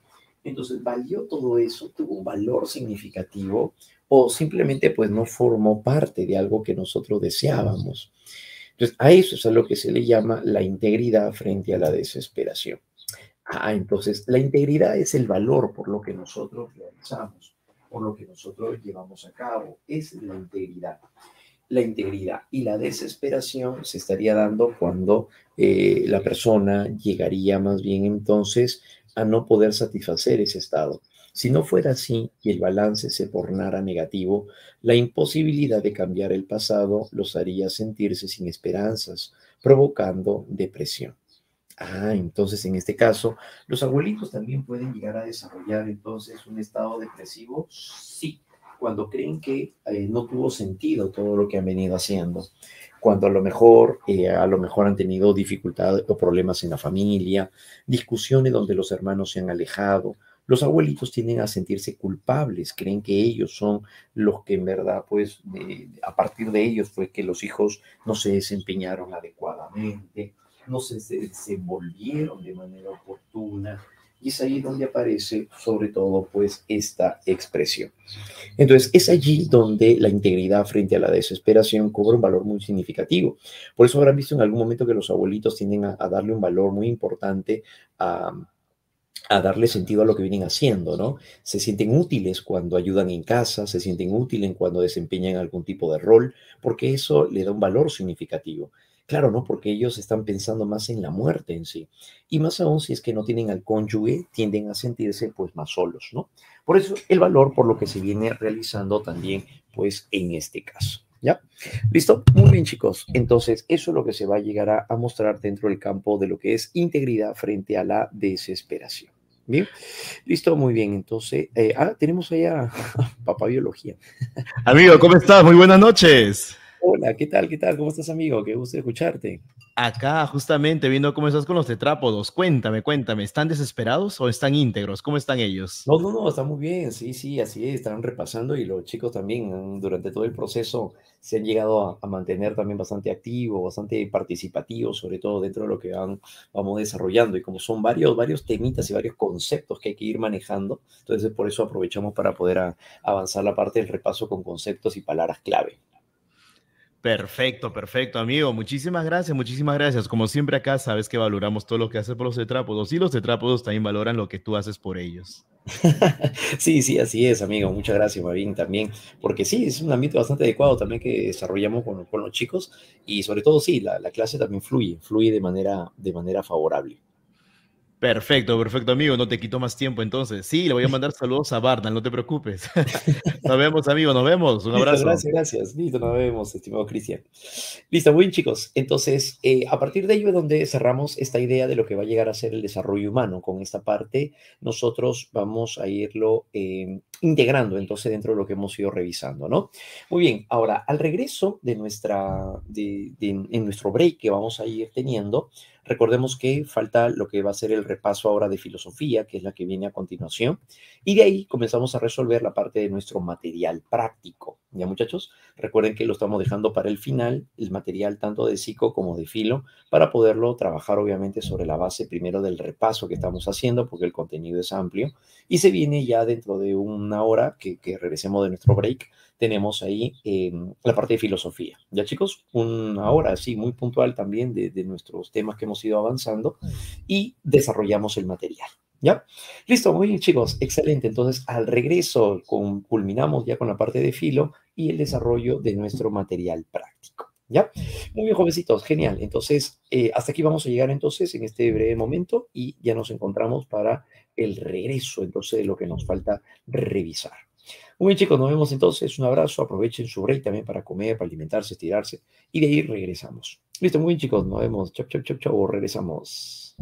Entonces, ¿valió todo eso? ¿Tuvo un valor significativo? ¿O simplemente pues no formó parte de algo que nosotros deseábamos? Entonces, a eso es a lo que se le llama la integridad frente a la desesperación. Entonces la integridad es el valor por lo que nosotros realizamos, por lo que nosotros llevamos a cabo. Es la integridad. La integridad y la desesperación se estaría dando cuando la persona llegaría más bien entonces a no poder satisfacer ese estado. Si no fuera así y el balance se tornara negativo, la imposibilidad de cambiar el pasado los haría sentirse sin esperanzas, provocando depresión. Entonces en este caso, ¿los abuelitos también pueden llegar a desarrollar entonces un estado depresivo? Sí, cuando creen que no tuvo sentido todo lo que han venido haciendo, cuando a lo mejor han tenido dificultades o problemas en la familia, discusiones donde los hermanos se han alejado. Los abuelitos tienden a sentirse culpables, creen que ellos son los que en verdad, pues, a partir de ellos fue que los hijos no se desempeñaron adecuadamente, no se desenvolvieron de manera oportuna. Y es ahí donde aparece, sobre todo, pues, esta expresión. Entonces, es allí donde la integridad frente a la desesperación cobra un valor muy significativo. Por eso habrán visto en algún momento que los abuelitos tienden a darle un valor muy importante a darle sentido a lo que vienen haciendo, ¿no? Se sienten útiles cuando ayudan en casa, se sienten útiles cuando desempeñan algún tipo de rol, porque eso le da un valor significativo. Claro, ¿no? Porque ellos están pensando más en la muerte en sí. Y más aún si es que no tienen al cónyuge, tienden a sentirse pues más solos, ¿no? Por eso el valor por lo que se viene realizando también pues en este caso. ¿Ya? ¿Listo? Muy bien, chicos. Entonces, eso es lo que se va a llegar a mostrar dentro del campo de lo que es integridad frente a la desesperación. Bien, listo, muy bien. Entonces, tenemos allá Papá Biología. Amigo, ¿cómo estás? Muy buenas noches. Hola, ¿qué tal? ¿Qué tal? ¿Cómo estás, amigo? Qué gusto escucharte. Acá, justamente, viendo cómo estás con los tetrápodos. Cuéntame, ¿están desesperados o están íntegros? ¿Cómo están ellos? No, no, no, está muy bien. Sí, sí, así es. Están repasando y los chicos también durante todo el proceso se han llegado a mantener también bastante activos, bastante participativos, sobre todo dentro de lo que vamos desarrollando. Y como son varios temitas y varios conceptos que hay que ir manejando, entonces por eso aprovechamos para poder avanzar la parte del repaso con conceptos y palabras clave. Perfecto, perfecto, amigo. Muchísimas gracias, muchísimas gracias. Como siempre acá, sabes que valoramos todo lo que haces por los tetrápodos y los tetrápodos también valoran lo que tú haces por ellos. Sí, sí, así es, amigo. Muchas gracias, Marín, también, porque sí, es un ambiente bastante adecuado también que desarrollamos con los chicos y sobre todo, sí, la clase también fluye de manera favorable. Perfecto, perfecto, amigo. No te quito más tiempo entonces. Sí, le voy a mandar saludos a Barnal, no te preocupes. Nos vemos, amigo, nos vemos. Un Listo, abrazo. gracias, gracias. Listo, nos vemos, estimado Cristian. Listo, muy bien, chicos. Entonces, a partir de ello es donde cerramos esta idea de lo que va a llegar a ser el desarrollo humano. Con esta parte, nosotros vamos a irlo integrando entonces dentro de lo que hemos ido revisando, ¿no? Muy bien, ahora, al regreso de en nuestro break que vamos a ir teniendo, recordemos que falta lo que va a ser el repaso ahora de filosofía, que es la que viene a continuación, y de ahí comenzamos a resolver la parte de nuestro material práctico. ¿Ya, muchachos? Recuerden que lo estamos dejando para el final, el material tanto de psico como de filo, para poderlo trabajar obviamente sobre la base primero del repaso que estamos haciendo, porque el contenido es amplio, y se viene ya dentro de una hora que regresemos de nuestro break, tenemos ahí la parte de filosofía. ¿Ya, chicos? Una hora, sí, muy puntual también de nuestros temas que hemos ido avanzando y desarrollamos el material. ¿Ya? Listo, muy bien, chicos, excelente. Entonces, al regreso, culminamos ya con la parte de filo y el desarrollo de nuestro material práctico. ¿Ya? Muy bien, jovencitos, genial. Entonces, hasta aquí vamos a llegar entonces en este breve momento y ya nos encontramos para el regreso entonces de lo que nos falta revisar. Muy bien, chicos, nos vemos entonces. Un abrazo, aprovechen su break también para comer, para alimentarse, estirarse y de ahí regresamos. Listo, muy bien, chicos, nos vemos. Chau, chau, chau, chau, regresamos.